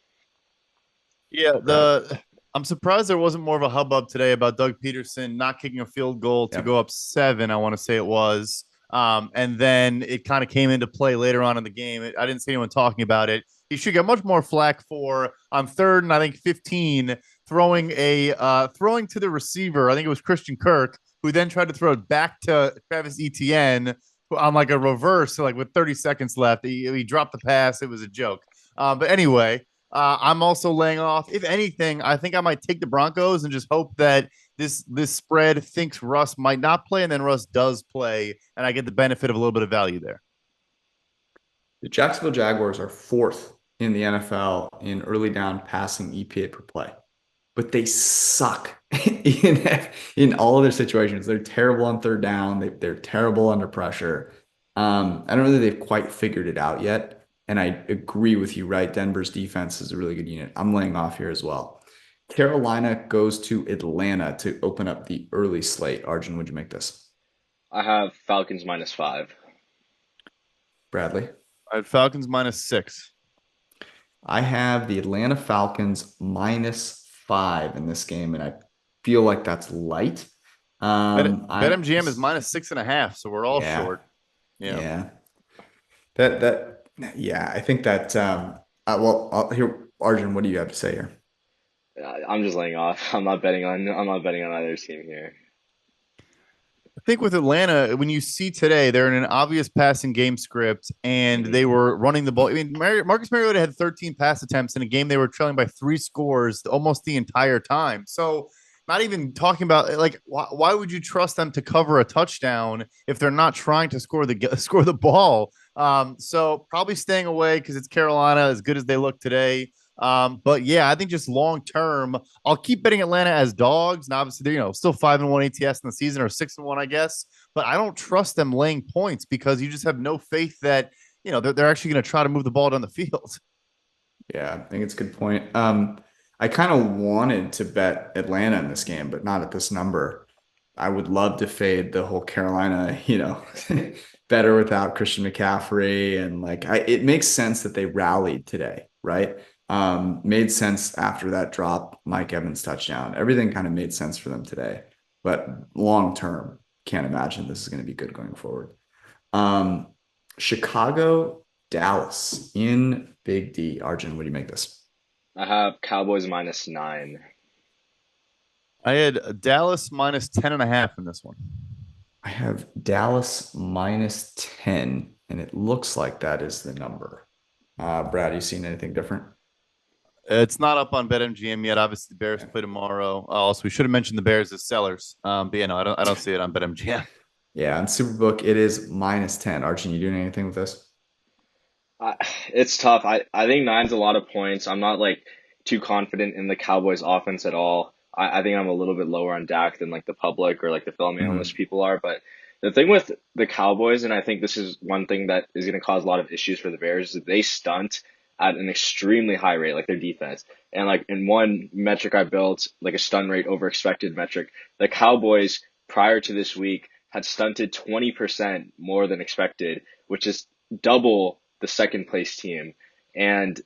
Yeah, Brad. I'm surprised there wasn't more of a hubbub today about Doug Peterson not kicking a field goal to Yep. go up 7. I want to say it was, and then it kind of came into play later on in the game. I didn't see anyone talking about it. He should get much more flack for on 3rd and I think 15 throwing to the receiver. I think it was Christian Kirk who then tried to throw it back to Travis Etienne on like a reverse, so like with 30 seconds left. He dropped the pass. It was a joke. But anyway. I'm also laying off. If anything, I think I might take the Broncos and just hope that this spread thinks Russ might not play, and then Russ does play, and I get the benefit of a little bit of value there. The Jacksonville Jaguars are 4th in the NFL in early down passing EPA per play, but they suck in all of their situations. They're terrible on 3rd down. They're terrible under pressure. I don't know that they've quite figured it out yet. And I agree with you, right? Denver's defense is a really good unit. I'm laying off here as well. Carolina goes to Atlanta to open up the early slate. Arjun, would you make this? I have Falcons -5. Bradley? I had Falcons -6. I have the Atlanta Falcons -5 in this game, and I feel like that's light. BetMGM is -6.5, so we're all Yeah, short. Yeah. yeah. Yeah, I think that. Well, here, Arjun, what do you have to say here? I'm just laying off. I'm not betting on either team here. I think with Atlanta, when you see today, they're in an obvious passing game script, and they were running the ball. I mean, Marcus Mariota had 13 pass attempts in a game they were trailing by 3 scores almost the entire time. So, not even talking about like why would you trust them to cover a touchdown if they're not trying to score the ball? So probably staying away because it's Carolina, as good as they look today. But yeah, I think just long term, I'll keep betting Atlanta as dogs. And obviously, they're still 5-1 ATS in the season, or 6-1, I guess. But I don't trust them laying points because you just have no faith that they're actually going to try to move the ball down the field. Yeah, I think it's a good point. I kind of wanted to bet Atlanta in this game, but not at this number. I would love to fade the whole Carolina, better without Christian McCaffrey. And like, it makes sense that they rallied today, right? Made sense after that drop, Mike Evans touchdown. Everything kind of made sense for them today. But long term, can't imagine this is going to be good going forward. Chicago, Dallas in Big D. Arjun, what do you make this? I have Cowboys -9. I had Dallas -10.5 in this one. I have Dallas -10, and it looks like that is the number. Brad, you seen anything different? It's not up on BetMGM yet. Obviously, the Bears play tomorrow. Also, we should have mentioned the Bears as sellers. But yeah, no, I don't see it on BetMGM. Yeah, on Superbook, it is -10. Arjun, you doing anything with this? I, it's tough. I think nine's a lot of points. I'm not like too confident in the Cowboys offense at all. I think I'm a little bit lower on Dak than like the public or like the film analyst Mhm. people are. But the thing with the Cowboys, and I think this is one thing that is going to cause a lot of issues for the Bears, is that they stunt at an extremely high rate, like their defense. And like in one metric I built, like a stun rate over expected metric, the Cowboys prior to this week had stunted 20% more than expected, which is double the second place team. And,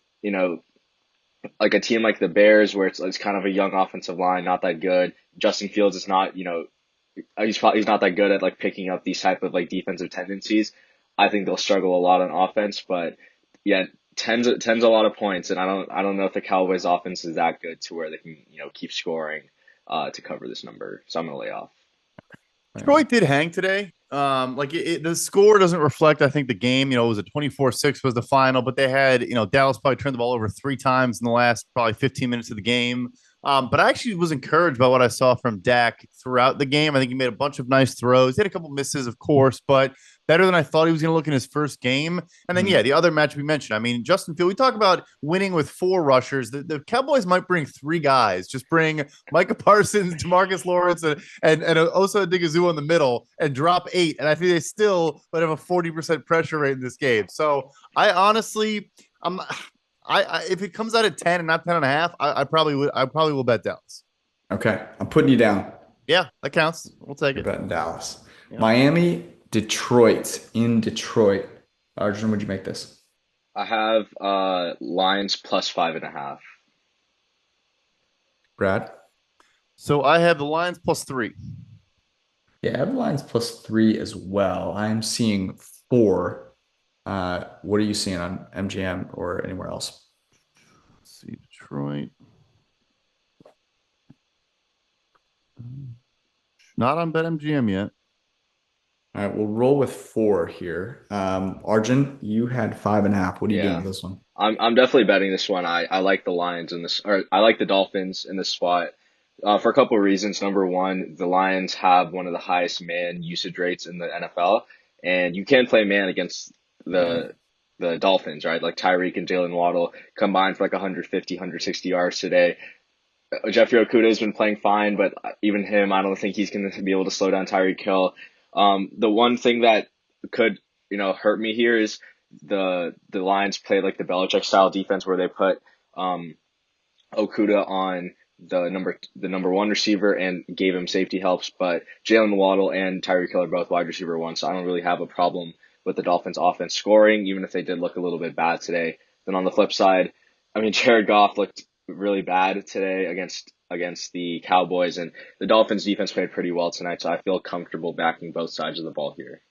like a team like the Bears, where it's kind of a young offensive line, not that good. Justin Fields is not, he's not that good at like picking up these type of like defensive tendencies. I think they'll struggle a lot on offense, but yeah, tens a lot of points, and I don't know if the Cowboys offense is that good to where they can, keep scoring to cover this number. So I'm gonna lay off. Detroit did hang today. The score doesn't reflect, I think, the game. It was a 24-6 was the final, but they had, Dallas probably turned the ball over 3 times in the last probably 15 minutes of the game. But I actually was encouraged by what I saw from Dak throughout the game. I think he made a bunch of nice throws. He had a couple misses, of course, but better than I thought he was going to look in his first game. And then, the other match we mentioned. I mean, Justin Field, we talk about winning with 4 rushers. The Cowboys might bring 3 guys. Just bring Micah Parsons, DeMarcus Lawrence, and Osa Odigizua in the middle and drop 8. And I think they still would have a 40% pressure rate in this game. So I honestly, if it comes out at 10 and not 10.5, I probably will bet Dallas. Okay. I'm putting you down. Yeah, that counts. We'll take You're it. betting Dallas. Yeah. Miami, Detroit. In Detroit. Arjun, would you make this? I have Lions plus 5.5. Brad? So I have the Lions plus 3. Yeah, I have Lions plus 3 as well. I'm seeing 4. What are you seeing on MGM or anywhere else? Let's see, Detroit. Not on BetMGM yet. All right, we'll roll with 4 here. Arjun, you had 5.5. What are you doing with this one? I'm definitely betting this one. I like the Lions in this, or I like the Dolphins in this spot. For a couple of reasons. Number one, the Lions have one of the highest man usage rates in the NFL, and you can play man against the Dolphins, right? Like Tyreek and Jalen Waddle combined for like 150, 160 yards today. Jeffrey Okuda has been playing fine, but even him, I don't think he's going to be able to slow down Tyreek Hill. The one thing that could, hurt me here is the Lions play like the Belichick style defense where they put Okuda on the number 1 receiver and gave him safety helps, but Jalen Waddle and Tyreek Hill are both wide receiver 1, so I don't really have a problem with the Dolphins offense scoring, even if they did look a little bit bad today. Then on the flip side, I mean, Jared Goff looked really bad today against the Cowboys, and the Dolphins defense played pretty well tonight, so I feel comfortable backing both sides of the ball here.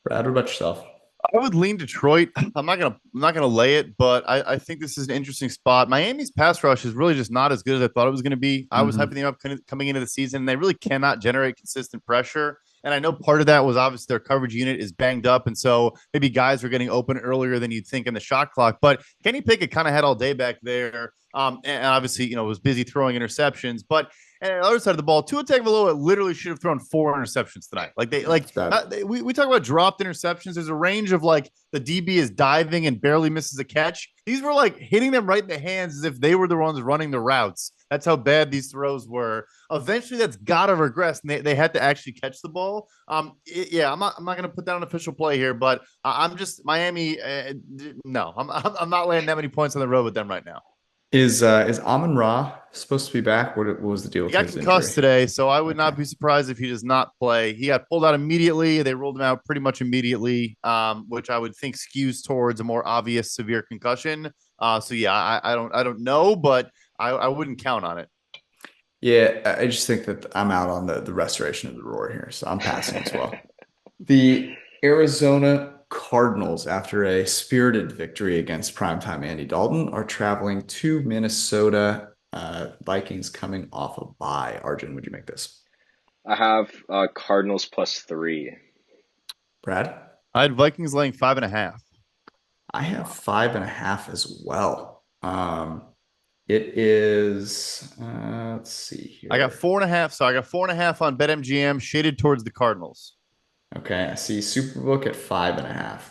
Brad, what about yourself? I would lean Detroit. I'm not gonna lay it, but I think this is an interesting spot. Miami's pass rush is really just not as good as I thought it was going to be. I was hyping them up coming into the season, and they really cannot generate consistent pressure. And I know part of that was obviously their coverage unit is banged up, and so maybe guys were getting open earlier than you'd think in the shot clock. But Kenny Pickett kind of had all day back there, and obviously was busy throwing interceptions. But and on the other side of the ball, Tua Tagovailoa literally should have thrown 4 interceptions tonight. We talk about dropped interceptions. There's a range of like the DB is diving and barely misses a catch. These were like hitting them right in the hands as if they were the ones running the routes. That's how bad these throws were. Eventually, that's got to regress, and they had to actually catch the ball. I'm not going to put that on official play here, but I'm just Miami. No, I'm not laying that many points on the road with them right now. Is Amon-Ra supposed to be back? What was the deal with He got his concussed injury? today, so I would not be surprised if he does not play. He got pulled out immediately. They rolled him out pretty much immediately, which I would think skews towards a more obvious severe concussion. I don't know, but I wouldn't count on it. Yeah, I just think that I'm out on the restoration of the roar here, so I'm passing as well. The Arizona Cardinals, after a spirited victory against primetime Andy Dalton, are traveling to Minnesota. Vikings coming off a bye. Arjun, would you make this? I have Cardinals plus 3. Brad? I had Vikings laying 5.5. I have 5.5 as well. It is, let's see here. I got 4.5. So I got 4.5 on BetMGM, shaded towards the Cardinals. Okay, I see Superbook at 5.5.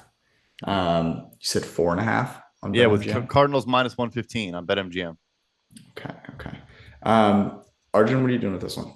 You said 4.5 on Yeah, BetMGM? with Cardinals minus 115 on BetMGM. Okay. Arjun, what are you doing with this one?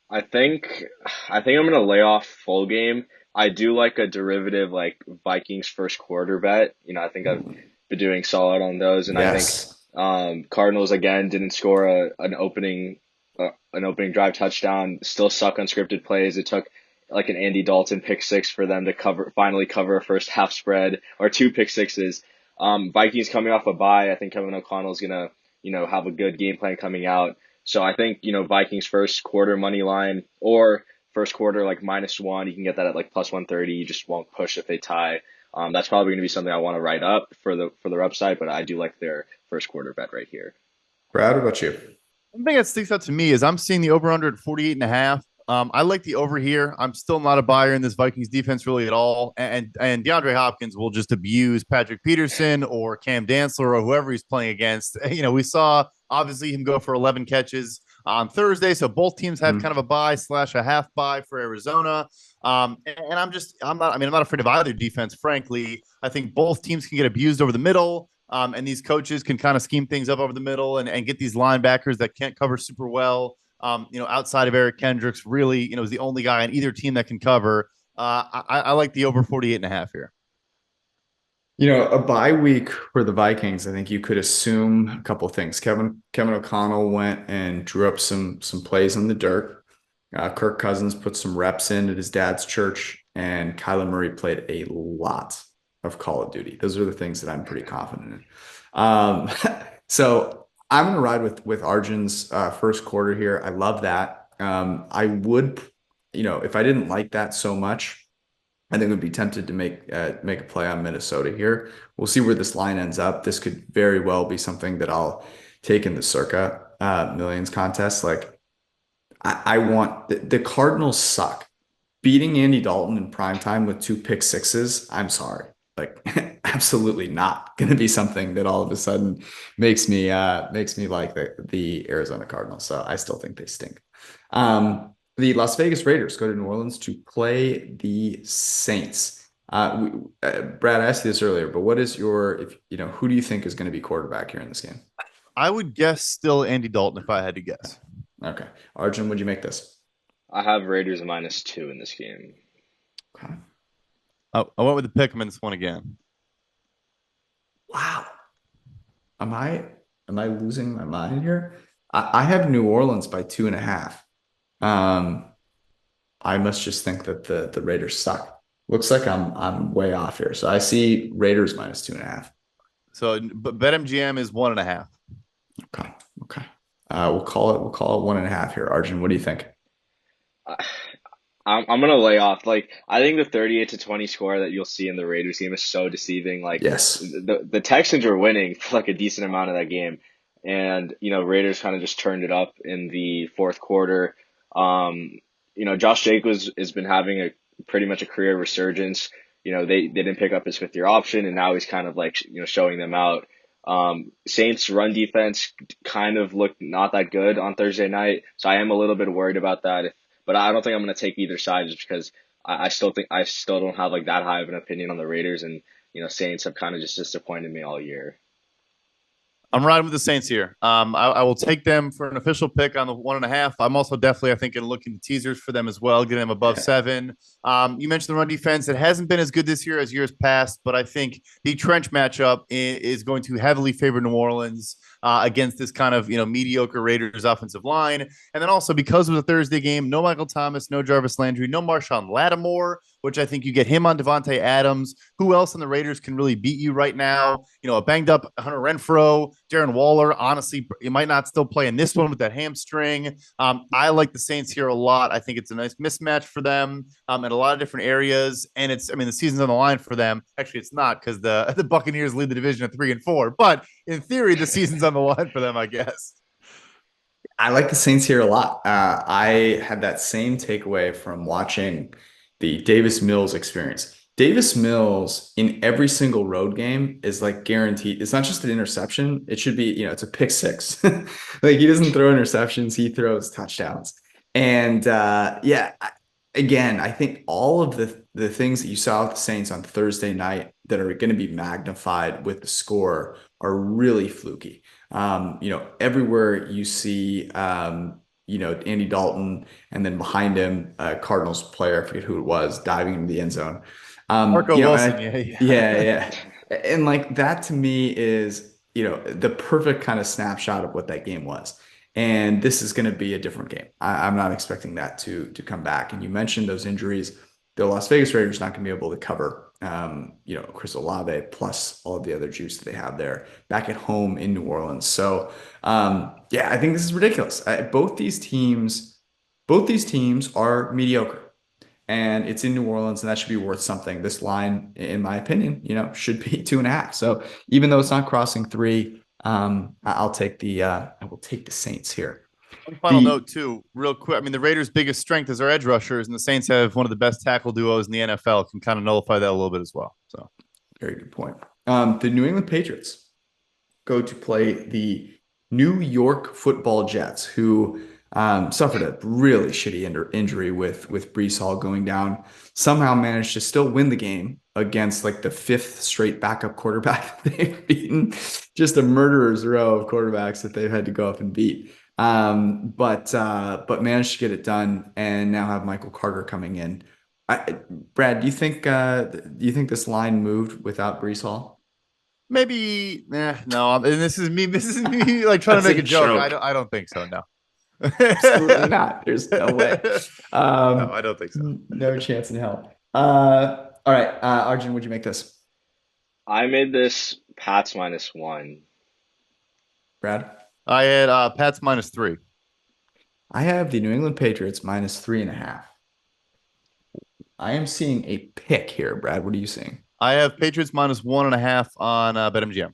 I think I'm gonna lay off full game. I do like a derivative like Vikings first quarter bet. I think I've been doing solid on those, and Yes. I think Cardinals again didn't score an opening an opening drive touchdown, still suck unscripted plays. It took like an Andy Dalton pick six for them to finally cover a first half spread, or two pick sixes. Vikings coming off a bye. I think Kevin O'Connell's gonna, have a good game plan coming out. So I think, Vikings first quarter money line, or first quarter like -1. You can get that at like +130. You just won't push if they tie. That's probably going to be something I want to write up for their upside, but I do like their first quarter bet right here. Brad, what about you? One thing that sticks out to me is I'm seeing the over/under at 48.5. I like the over here. I'm still not a buyer in this Vikings defense really at all. And DeAndre Hopkins will just abuse Patrick Peterson or Cam Dantzler or whoever he's playing against. We saw obviously him go for 11 catches on Thursday. So both teams have kind of a bye / a half bye for Arizona. And I'm not afraid of either defense, frankly. I think both teams can get abused over the middle. And these coaches can kind of scheme things up over the middle and get these linebackers that can't cover super well. Outside of Eric Kendricks, really, is the only guy on either team that can cover. I like the over 48.5 here. A bye week for the Vikings, I think you could assume a couple of things. Kevin O'Connell went and drew up some plays in the dirt. Kirk Cousins put some reps in at his dad's church, and Kyler Murray played a lot of Call of Duty. Those are the things that I'm pretty confident in. So I'm going to ride with Arjun's first quarter here. I love that. I would, if I didn't like that so much, I think I would be tempted to make a play on Minnesota here. We'll see where this line ends up. This could very well be something that I'll take in the circa millions contest. Like I want the Cardinals suck. Beating Andy Dalton in primetime with 2 pick sixes, I'm sorry. Like absolutely not going to be something that all of a sudden makes me like the Arizona Cardinals. So I still think they stink. The Las Vegas Raiders go to New Orleans to play the Saints. Brad, I asked you this earlier, but what is who do you think is going to be quarterback here in this game? I would guess still Andy Dalton if I had to guess. Okay. Arjun, would you make this? I have Raiders -2 in this game. Okay. Oh, I went with the pick 'em in this one again. Wow. Am I losing my mind here? I have New Orleans by 2.5. I must just think that the Raiders suck. Looks like I'm way off here. So I see Raiders -2.5. So, but BetMGM is 1.5. Okay. We'll call it 1.5 here. Arjun, what do you think? I'm gonna lay off. Like I think the 38-20 score that you'll see in the Raiders game is so deceiving. Like Yes. the Texans were winning for like a decent amount of that game, and Raiders kind of just turned it up in the fourth quarter. Josh Jacobs has been having a pretty much a career resurgence. They didn't pick up his 5th-year option, and now he's kind of like showing them out. Saints run defense kind of looked not that good on Thursday night, so I am a little bit worried about that. But I don't think I'm going to take either side just because I still don't have like that high of an opinion on the Raiders, and Saints have kind of just disappointed me all year. I'm riding with the Saints here. I will take them for an official pick on the 1.5. I'm also definitely, I think, going to look into teasers for them as well, get them above 7. You mentioned the run defense. It hasn't been as good this year as years past, but I think the trench matchup is going to heavily favor New Orleans against this kind of mediocre Raiders offensive line. And then also because it was a Thursday game, no Michael Thomas, no Jarvis Landry, no Marshawn Lattimore, which I think you get him on Devontae Adams. Who else in the Raiders can really beat you right now? A banged up Hunter Renfrow, Darren Waller. Honestly, he might not still play in this one with that hamstring. I like the Saints here a lot. I think it's a nice mismatch for them in a lot of different areas. And the season's on the line for them. Actually, it's not because the Buccaneers lead the division at 3-4. But in theory, the season's on the line for them, I guess. I like the Saints here a lot. I had that same takeaway from watching the Davis Mills experience. Davis Mills in every single road game is like guaranteed. It's not just an interception. It should be, it's a pick six. Like he doesn't throw interceptions. He throws touchdowns. And again, I think all of the things that you saw with the Saints on Thursday night that are going to be magnified with the score are really fluky. Everywhere you see, Andy Dalton, and then behind him, Cardinals player, I forget who it was, diving into the end zone. Marco Wilson, yeah. And like that to me is, the perfect kind of snapshot of what that game was. And this is going to be a different game. I'm not expecting that to come back. And you mentioned those injuries. The Las Vegas Raiders not going to be able to cover, Chris Olave plus all of the other juice that they have there back at home in New Orleans. So, yeah, I think this is ridiculous. Both these teams are mediocre, and it's in New Orleans, and that should be worth something. This line, in my opinion, should be 2.5. So even though it's not crossing 3, I will take the Saints here. One final The note, too, real quick. I mean, the Raiders' biggest strength is their edge rushers, and the Saints have one of the best tackle duos in the NFL. Can kind of nullify that a little bit as well. So, Very good point. The New England Patriots go to play the New York Football Jets, who suffered a really shitty injury with Brees Hall going down. Somehow managed to still win the game against like the 5th straight backup quarterback they've beaten. Just a murderer's row of quarterbacks that they've had to go up and beat. But managed to get it done, and now have Michael Carter coming in. Brad, do you think this line moved without Brees Hall? maybe, no. And this is me. This is me like trying to That's make a a joke. joke. I don't think so. No. Absolutely not. There's no way. No, I don't think so. No chance in hell. All right, Arjun, would you make this? I made this Pats -1. Brad? I had Pats -3. I have the New England Patriots -3.5. I am seeing a pick here, Brad. What are you seeing? I have Patriots -1.5 on BetMGM.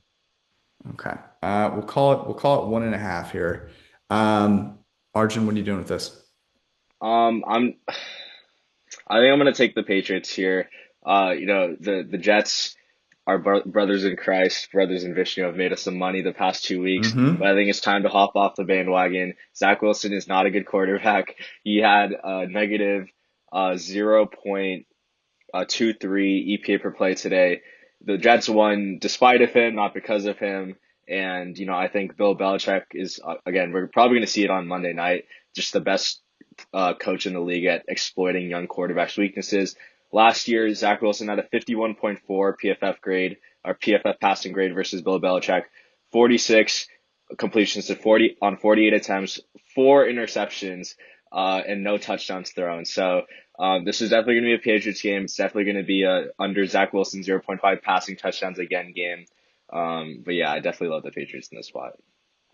Okay. We'll call it 1.5 here. Arjun, what are you doing with this? I'm I think I'm gonna take the Patriots here. The Jets are brothers in Christ, brothers in Vishnu, have made us some money the past 2 weeks, but I think it's time to hop off the bandwagon. Zach Wilson is not a good quarterback. He had a negative 0.23 EPA per play today. The Jets won despite of him, not because of him. And, I think Bill Belichick is, again, we're probably going to see it on Monday night, just the best coach in the league at exploiting young quarterbacks' weaknesses. Last year, Zach Wilson had a 51.4 PFF grade, or PFF passing grade versus Bill Belichick, 46 completions to 40 on 48 attempts, 4 interceptions, and no touchdowns thrown. So this is definitely going to be a Patriots game. It's definitely going to be a under Zach Wilson 0.5 passing touchdowns again game. But yeah, I definitely love the Patriots in this spot.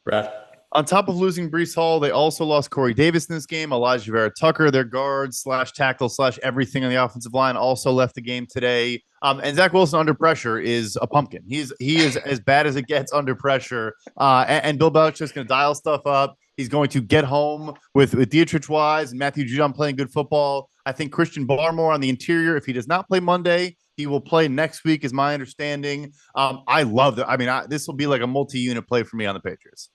Brad? On top of losing Brees Hall, they also lost Corey Davis in this game. Elijah Vera Tucker, their guard / tackle / everything on the offensive line, also left the game today. And Zach Wilson under pressure is a pumpkin. He is as bad as it gets under pressure. And Bill Belichick's going to dial stuff up. He's going to get home with Dietrich Wise and Matthew Judon playing good football. I think Christian Barmore on the interior, if he does not play Monday, he will play next week, is my understanding. I love that. I mean, this will be like a multi-unit play for me on the Patriots.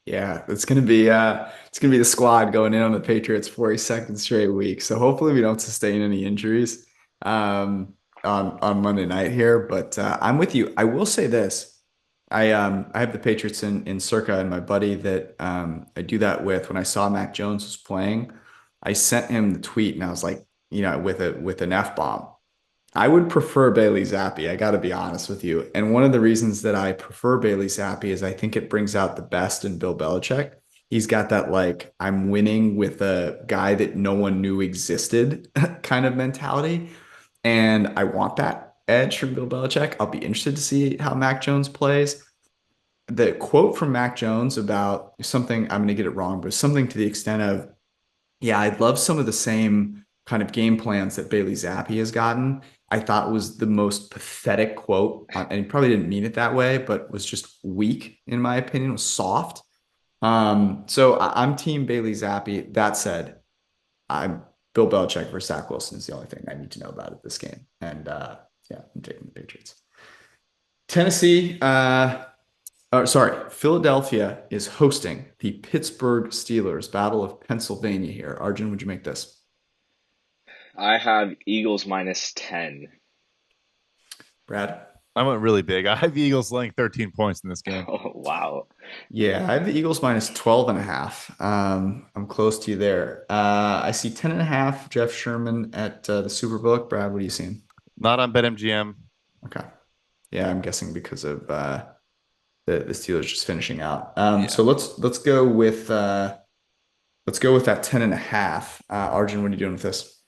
Yeah, it's gonna be the squad going in on the Patriots for a second straight week. So hopefully we don't sustain any injuries on Monday night here. But I'm with you. I will say this: I have the Patriots in Circa, and my buddy that I do that with. When I saw Mac Jones was playing, I sent him the tweet, and I was like, with an F bomb. I would prefer Bailey Zappi. I got to be honest with you. And one of the reasons that I prefer Bailey Zappi is I think it brings out the best in Bill Belichick. He's got that like I'm winning with a guy that no one knew existed kind of mentality. And I want that edge from Bill Belichick. I'll be interested to see how Mac Jones plays. The quote from Mac Jones about something, I'm going to get it wrong, but something to the extent of, yeah, I'd love some of the same kind of game plans that Bailey Zappi has gotten. I thought was the most pathetic quote, and he probably didn't mean it that way, but was just weak, in my opinion, was soft. So I'm team Bailey Zappi. That said, I'm Bill Belichick versus Zach Wilson is the only thing I need to know about it this game. And yeah, I'm taking the Patriots. Philadelphia is hosting the Pittsburgh Steelers, Battle of Pennsylvania here. Arjun, would you make this? I have Eagles -10. Brad? I went really big. I have the Eagles laying 13 points in this game. Oh, wow. Yeah, I have the Eagles -12.5. I'm close to you there. I see 10.5 Jeff Sherman at the Superbook. Brad, what are you seeing? Not on BetMGM. Okay. Yeah, I'm guessing because of the Steelers just finishing out. Yeah. So let's go with that 10.5. Arjun, what are you doing with this?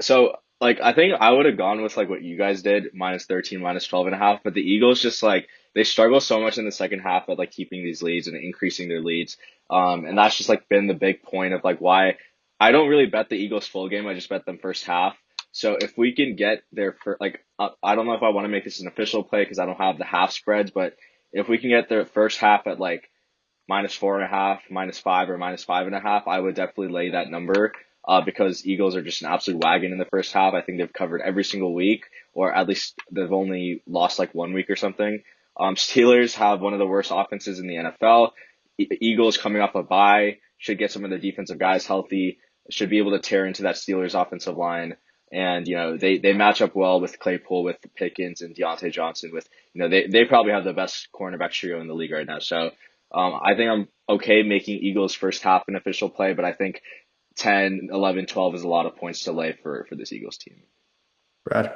So like I think I would have gone with like what you guys did, -13, -12.5. But the Eagles just like they struggle so much in the second half at like keeping these leads and increasing their leads. And that's just like been the big point of like why I don't really bet the Eagles full game. I just bet them first half. So if we can get their I don't know if I want to make this an official play because I don't have the half spreads, but if we can get their first half at like -4.5, -5, or -5.5, I would definitely lay that number. Because Eagles are just an absolute wagon in the first half. I think they've covered every single week, or at least they've only lost like 1 week or something. Steelers have one of the worst offenses in the NFL. Eagles coming off a bye should get some of their defensive guys healthy, should be able to tear into that Steelers offensive line. And, they match up well with Claypool, with Pickens and Deontay Johnson with, they probably have the best cornerback trio in the league right now. So, I think I'm okay making Eagles first half an official play, but I think 10, 11, 12 is a lot of points to lay for this Eagles team. Brad?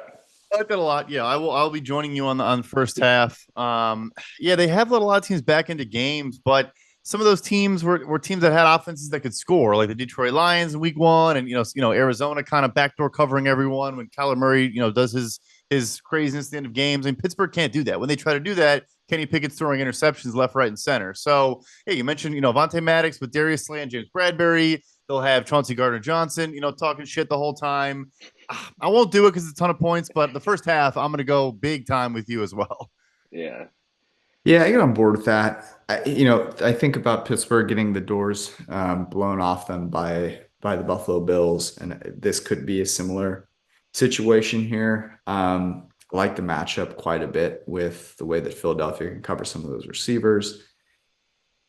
I like that a lot. Yeah, I'll be joining you on the first half. Yeah, they have let a lot of teams back into games, but some of those teams were teams that had offenses that could score, like the Detroit Lions in week 1, and Arizona kind of backdoor covering everyone when Kyler Murray does his craziness at the end of games. And Pittsburgh can't do that. When they try to do that, Kenny Pickett's throwing interceptions left, right, and center. So yeah, you mentioned Vontae Maddox with Darius Slay and James Bradbury. They'll have Chauncey Gardner-Johnson, talking shit the whole time. I won't do it because it's a ton of points, but the first half, I'm going to go big time with you as well. Yeah. Yeah, I get on board with that. I think about Pittsburgh getting the doors blown off them by the Buffalo Bills, and this could be a similar situation here. I like the matchup quite a bit with the way that Philadelphia can cover some of those receivers.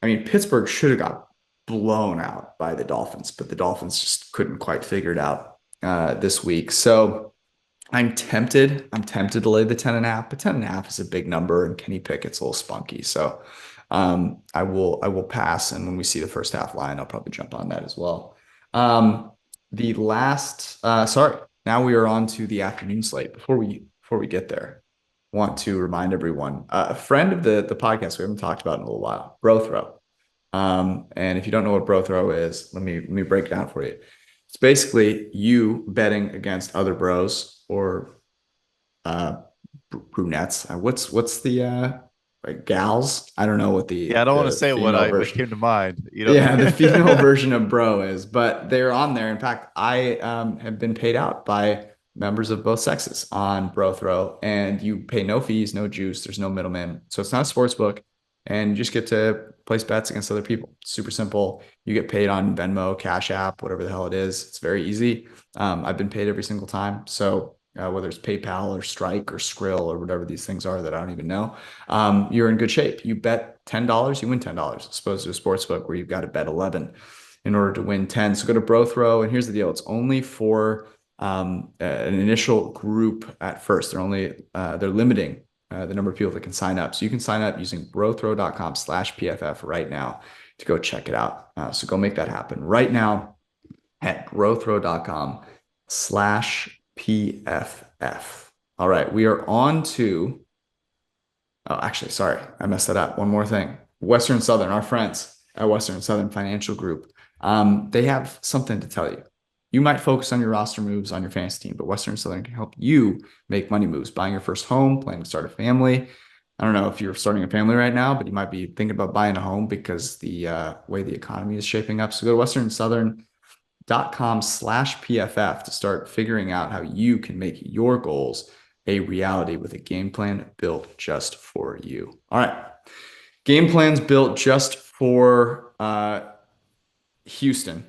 I mean, Pittsburgh should have got blown out by the Dolphins, but the Dolphins just couldn't quite figure it out this week. So I'm tempted. I'm tempted to lay the 10.5, but 10.5 is a big number, and Kenny Pickett's a little spunky. So I will pass. And when we see the first half line, I'll probably jump on that as well. The last, sorry, now we are on to the afternoon slate. Before we get there, want to remind everyone, a friend of the podcast we haven't talked about in a little while, Bro Throw. And if you don't know what Bro Throw is, let me break it down for you. It's basically you betting against other bros or brunettes. What's the like gals? I don't know what the Yeah, I don't want to the say female what version. came to mind. Yeah, the female version of bro is, but they're on there. In fact, I have been paid out by members of both sexes on Bro Throw, and you pay no fees, no juice. There's no middleman, so it's not a sports book, and you just get to place bets against other people. Super simple. You get paid on Venmo, Cash App, whatever the hell it is. It's very easy. I've been paid every single time. So whether it's PayPal or Strike or Skrill or whatever these things are that I don't even know, you're in good shape. You bet $10, you win $10, as opposed to a sports book where you've got to bet 11 in order to win 10. So go to Bro Throw, and here's the deal. It's only for an initial group at first. They're limiting the number of people that can sign up. So you can sign up using brothrow.com/PFF right now to go check it out. So go make that happen right now at brothrow.com/PFF. All right, we are on to, oh, actually, sorry, I messed that up. One more thing. Western Southern, our friends at Western Southern Financial Group, they have something to tell you. You might focus on your roster moves on your fantasy team, but Western Southern can help you make money moves, buying your first home, planning to start a family. I don't know if you're starting a family right now, but you might be thinking about buying a home because the way the economy is shaping up. So go to westernsouthern.com/PFF to start figuring out how you can make your goals a reality with a game plan built just for you. All right. Game plans built just for Houston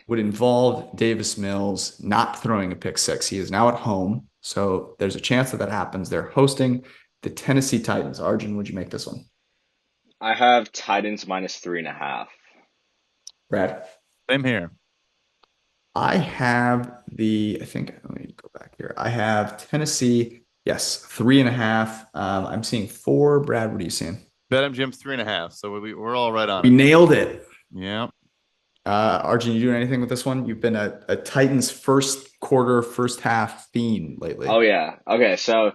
would involve Davis Mills not throwing a pick six. He is now at home, so there's a chance that happens. They're hosting the Tennessee Titans. Arjun, would you make this one? I have Titans -3.5. Brad? Same here. I think, let me go back here. I have Tennessee, yes, 3.5. I'm seeing 4. Brad, what are you seeing? BetMGM's 3.5. So we're all right on We it. nailed it. Yeah. Arjun, you doing anything with this one? You've been a Titans first quarter, first half fiend lately. Oh yeah. Okay, so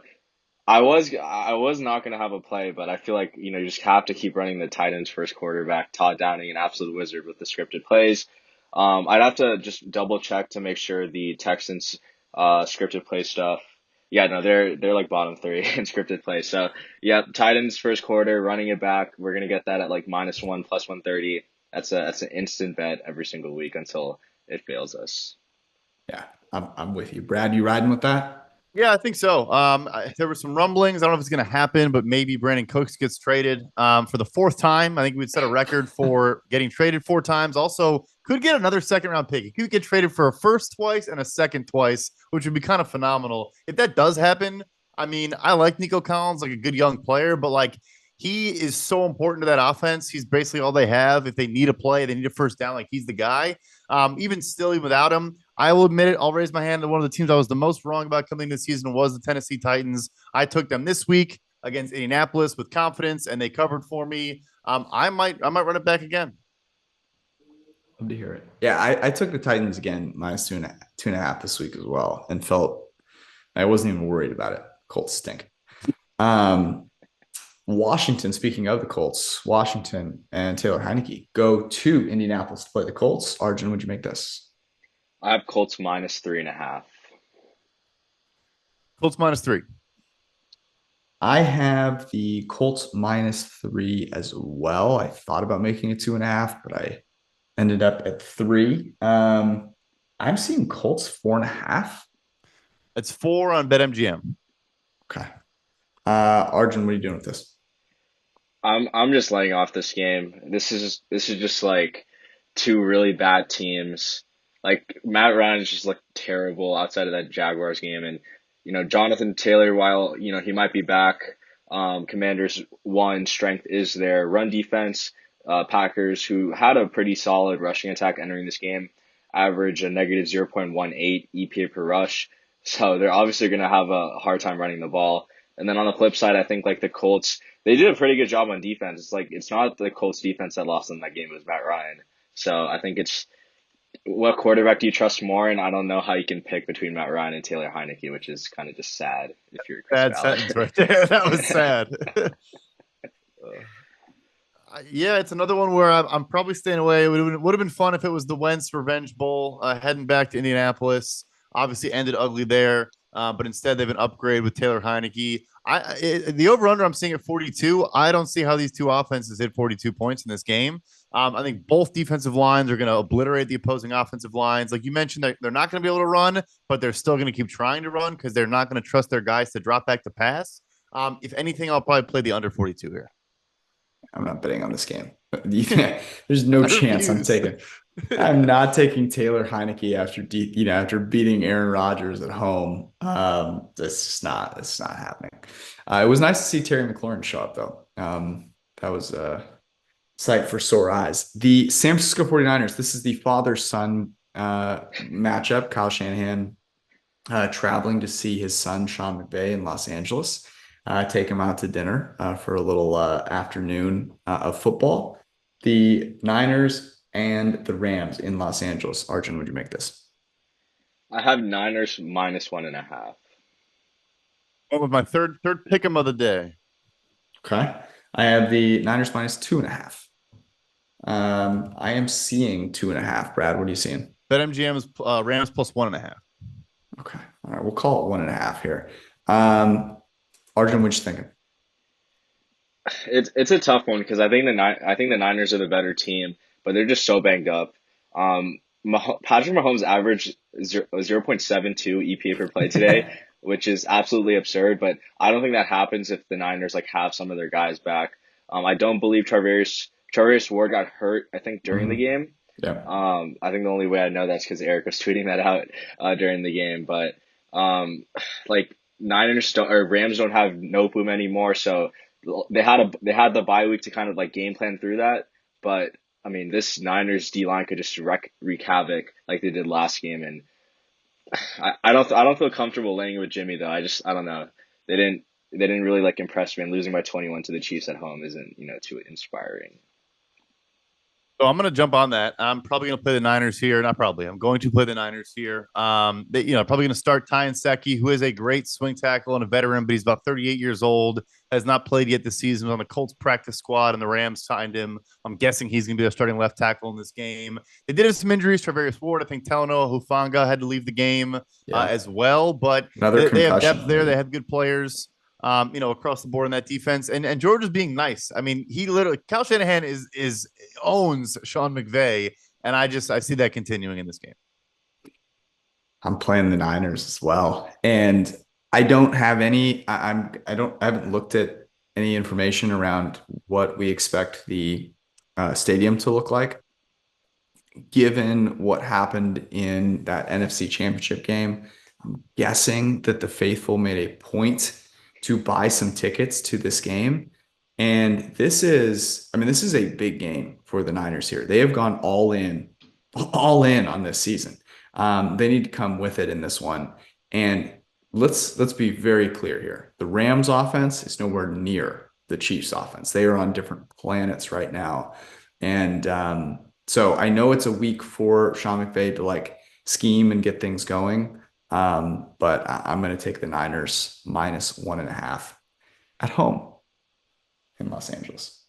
I was not gonna have a play, but I feel like you just have to keep running the Titans first quarterback, Todd Downing, an absolute wizard with the scripted plays. I'd have to just double check to make sure the Texans scripted play stuff. Yeah, no, they're like bottom three in scripted play. So yeah, Titans first quarter, running it back. We're gonna get that at like -1 +130. That's an instant bet every single week until it fails us. Yeah, I'm with you. Brad, you riding with that? Yeah, I think so. There were some rumblings. I don't know if it's going to happen, but maybe Brandon Cooks gets traded for the fourth time. I think we'd set a record for getting traded 4 times. Also, could get another second round pick. He could get traded for a first twice and a second twice, which would be kind of phenomenal. If that does happen, I mean, I like Nico Collins, like a good young player, but like he is so important to that offense. He's basically all they have. If they need a play, they need a first down, like he's the guy. Even still, even without him, I will admit it. I'll raise my hand to one of the teams I was the most wrong about coming this season was the Tennessee Titans. I took them this week against Indianapolis with confidence, and they covered for me. I might run it back again. Love to hear it. Yeah, I took the Titans again -2.5 this week as well, and felt I wasn't even worried about it. Colts stink. Um, Washington, speaking of the Colts, Washington and Taylor Heineke go to Indianapolis to play the Colts. Arjun, would you make this? I have Colts -3.5. Colts -3. I have the Colts -3 as well. I thought about making it 2.5, but I ended up at 3. I'm seeing Colts 4.5. It's 4 on BetMGM. Okay. Arjun, what are you doing with this? I'm just laying off this game. This is just like two really bad teams. Like Matt Ryan just looked terrible outside of that Jaguars game, and Jonathan Taylor, while he might be back, Commanders' one strength is their run defense. Packers, who had a pretty solid rushing attack entering this game, average a -0.18 EPA per rush. So they're obviously going to have a hard time running the ball. And then on the flip side, I think like the Colts, they did a pretty good job on defense. It's like it's not the Colts defense that lost in that game, it was Matt Ryan. So I think it's what quarterback do you trust more? And I don't know how you can pick between Matt Ryan and Taylor Heineke, which is kind of just sad if you're Chris Bad Ballard. sentence right there. That was sad. Yeah, it's another one where I'm probably staying away. It would have been fun if it was the Wentz Revenge Bowl heading back to Indianapolis. Obviously ended ugly there, but instead they've been upgraded with Taylor Heineke. The over-under I'm seeing at 42. I don't see how these two offenses hit 42 points in this game. I think both defensive lines are going to obliterate the opposing offensive lines. Like you mentioned, they're not going to be able to run, but they're still going to keep trying to run because they're not going to trust their guys to drop back to pass. If anything, I'll probably play the under 42 here. I'm not betting on this game. There's no chance I'm refuse. taking. I'm not taking Taylor Heineke after beating Aaron Rodgers at home. It's not happening. It was nice to see Terry McLaurin show up though. That was a sight for sore eyes. The San Francisco 49ers. This is the father-son matchup. Kyle Shanahan traveling to see his son Sean McVay in Los Angeles. Take him out to dinner for a little afternoon of football. The Niners and the Rams in Los Angeles. Arjun, would you make this? I have Niners -1.5. What was my third pick 'em of the day? Okay. I have the Niners -2.5. I am seeing 2.5. Brad, what are you seeing? BetMGM is Rams +1.5. Okay. All right. We'll call it 1.5 here. Arjun, what you thinking? It's a tough one because I think the Niners are the better team, but they're just so banged up. Patrick Mahomes averaged 0.72 EPA per play today, which is absolutely absurd. But I don't think that happens if the Niners like have some of their guys back. I don't believe Charvarius Ward got hurt. I think during the game. Yeah. I think the only way I know that's because Eric was tweeting that out during the game. But like Rams don't have no boom anymore, so they had the bye week to kind of like game plan through that. But I mean, this Niners D line could just wreak havoc like they did last game, and I don't feel comfortable laying it with Jimmy though. I don't know. They didn't really like impress me, and losing by 21 to the Chiefs at home isn't too inspiring. So I'm going to jump on that. I'm probably going to play the Niners here. Not probably. I'm going to play the Niners here. Probably going to start Ty Secchi, who is a great swing tackle and a veteran, but he's about 38 years old. Has not played yet this season. Was on the Colts practice squad, and the Rams signed him. I'm guessing he's going to be a starting left tackle in this game. They did have some injuries to various Ward. I think Talanoa Hufanga had to leave the game Yeah. as well, but Another they have concussion. depth there. They have good players. Across the board in that defense. And George is being nice. I mean, he literally Kyle Shanahan is owns Sean McVay, and I see that continuing in this game. I'm playing the Niners as well. And I don't have any, I haven't looked at any information around what we expect the stadium to look like. Given what happened in that NFC Championship game, I'm guessing that the faithful made a point to buy some tickets to this game. And this is a big game for the Niners here. They have gone all in on this season. They need to come with it in this one. And let's be very clear here. The Rams offense is nowhere near the Chiefs offense. They are on different planets right now. And so I know it's a week for Sean McVay to like scheme and get things going. But I'm going to take the Niners -1.5 at home in Los Angeles.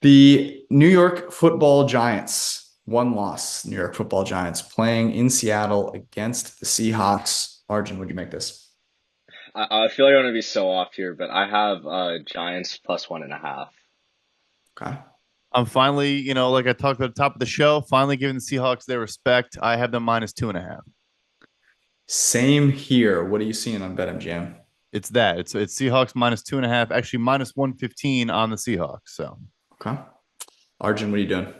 The New York Football Giants, one loss, New York Football Giants playing in Seattle against the Seahawks. Arjun, would you make this? I feel like I'm gonna be so off here, but I have Giants +1.5. Okay. I'm finally, like I talked at the top of the show, finally giving the Seahawks their respect. I have them -2.5. Same here. What are you seeing on BetMGM? It's that. It's Seahawks -2.5, actually -115 on the Seahawks. So Okay. Arjun, what are you doing?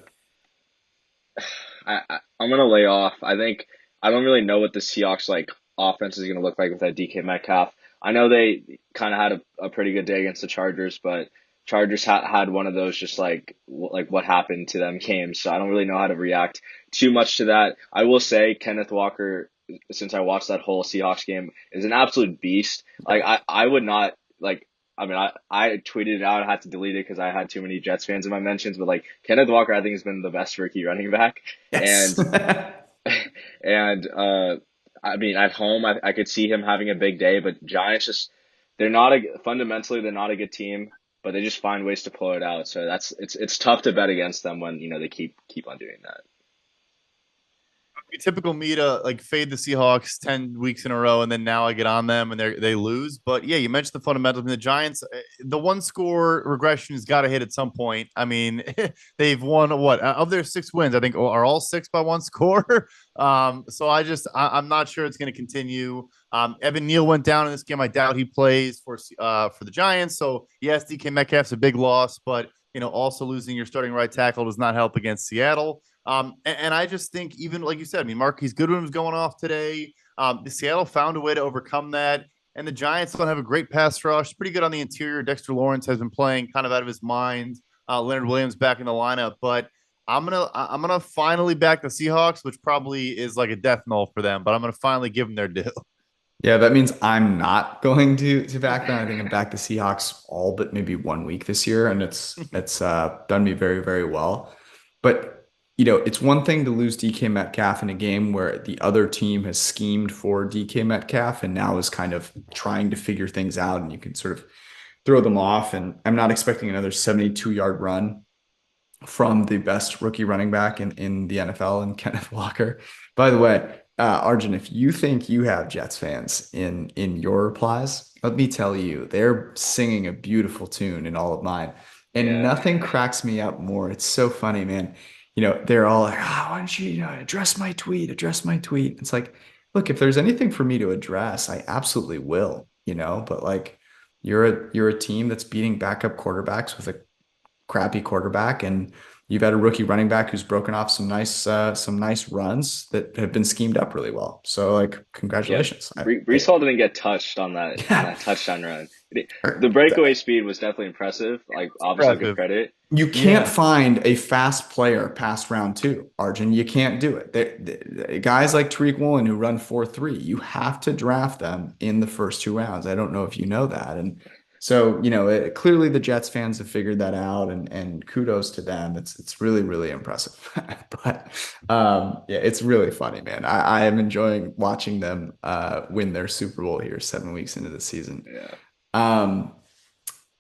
I'm gonna lay off. I think I don't really know what the Seahawks like offense is gonna look like with that DK Metcalf. I know they kind of had a pretty good day against the Chargers, but Chargers had one of those just like what happened to them games. So I don't really know how to react too much to that. I will say Kenneth Walker, since I watched that whole Seahawks game, is an absolute beast. Like I would not like. I mean, I tweeted it out. I had to delete it because I had too many Jets fans in my mentions. But like Kenneth Walker, I think has been the best rookie running back. Yes. And I mean, at home, I could see him having a big day. But Giants just they're not fundamentally they're not a good team, but they just find ways to pull it out. So it's tough to bet against them when they keep on doing that. Typical me to like fade the Seahawks 10 weeks in a row, and then now I get on them and they lose. But yeah, you mentioned the fundamentals in the Giants. The one score regression has got to hit at some point. I mean, they've won what of their 6 wins, I think are all 6 by one score. So I'm not sure it's going to continue. Evan Neal went down in this game. I doubt he plays for the Giants. So yes, DK Metcalf's a big loss, but also losing your starting right tackle does not help against Seattle. And I just think, even like you said, I mean, Marquise Goodwin was going off today. The Seattle found a way to overcome that, and the Giants don't have a great pass rush. Pretty good on the interior. Dexter Lawrence has been playing kind of out of his mind. Leonard Williams back in the lineup, but I'm gonna finally back the Seahawks, which probably is like a death knell for them. But I'm gonna finally give them their due. Yeah, that means I'm not going to back them. I think I'm back the Seahawks all but maybe 1 week this year, and it's done me very, very well. But it's one thing to lose DK Metcalf in a game where the other team has schemed for DK Metcalf and now is kind of trying to figure things out, and you can sort of throw them off. And I'm not expecting another 72-yard run from the best rookie running back in the NFL, and Kenneth Walker. By the way, Arjun, if you think you have Jets fans in your replies, let me tell you, they're singing a beautiful tune in all of mine. And nothing cracks me up more. It's so funny, man. They're all like, why don't you, address my tweet, address my tweet. It's like, look, if there's anything for me to address, I absolutely will, but like you're a team that's beating backup quarterbacks with a crappy quarterback, and you've had a rookie running back who's broken off some nice runs that have been schemed up really well. So like, congratulations. Yeah. Breece Hall didn't get touched on that touchdown run. The breakaway speed was definitely impressive. Like, obviously, good credit. You can't find a fast player past round 2, Arjun. You can't do it. Guys like Tariq Woolen who run 4.3, you have to draft them in the first 2 rounds. I don't know if you know that. And So, clearly the Jets fans have figured that out, and kudos to them. It's really, really impressive. But yeah, it's really funny, man. I am enjoying watching them win their Super Bowl here 7 weeks into the season. Yeah. Um,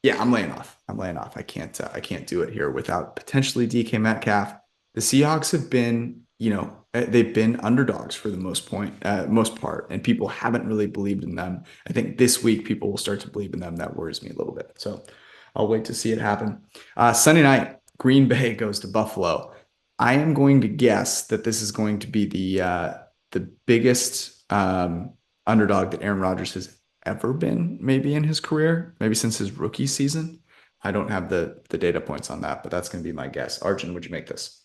yeah, I'm laying off. I'm laying off. I can't do it here without potentially DK Metcalf. The Seahawks have been, they've been underdogs for the most part, and people haven't really believed in them. I think this week people will start to believe in them. That worries me a little bit. So I'll wait to see it happen. Sunday night, Green Bay goes to Buffalo. I am going to guess that this is going to be the biggest underdog that Aaron Rodgers has ever been, maybe in his career, maybe since his rookie season. I don't have the data points on that, but that's going to be my guess. Arjun, would you make this?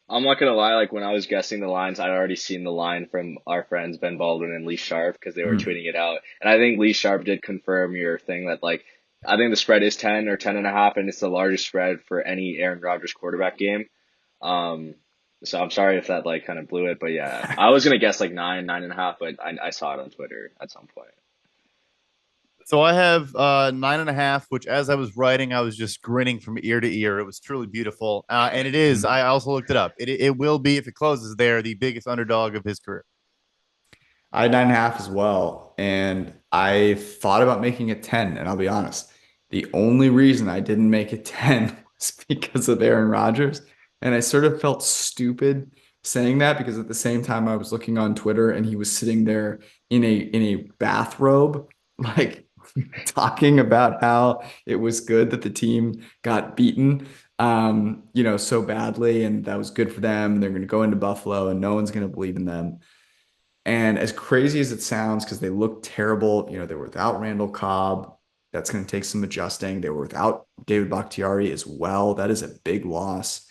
I'm not gonna lie, like when I was guessing the lines, I'd already seen the line from our friends Ben Baldwin and Lee Sharp because they were Mm. tweeting it out. And I think Lee Sharp did confirm your thing that like I think the spread is 10 or 10.5, and it's the largest spread for any Aaron Rodgers quarterback game. Um, so I'm sorry if that like kind of blew it, but yeah, I was gonna guess like 9.5, but I saw it on Twitter at some point. So I have 9.5, which as I was writing, I was just grinning from ear to ear. It was truly beautiful. And it is, I also looked it up. It will be, if it closes there, the biggest underdog of his career. I had 9.5 as well. And I thought about making it 10. And I'll be honest, the only reason I didn't make it 10 was because of Aaron Rodgers. And I sort of felt stupid saying that because at the same time I was looking on Twitter and he was sitting there in a bathrobe, like talking about how it was good that the team got beaten so badly, and that was good for them. They're going to go into Buffalo and no one's going to believe in them. And as crazy as it sounds, because they look terrible, they were without Randall Cobb. That's going to take some adjusting. They were without David Bakhtiari as well. That is a big loss.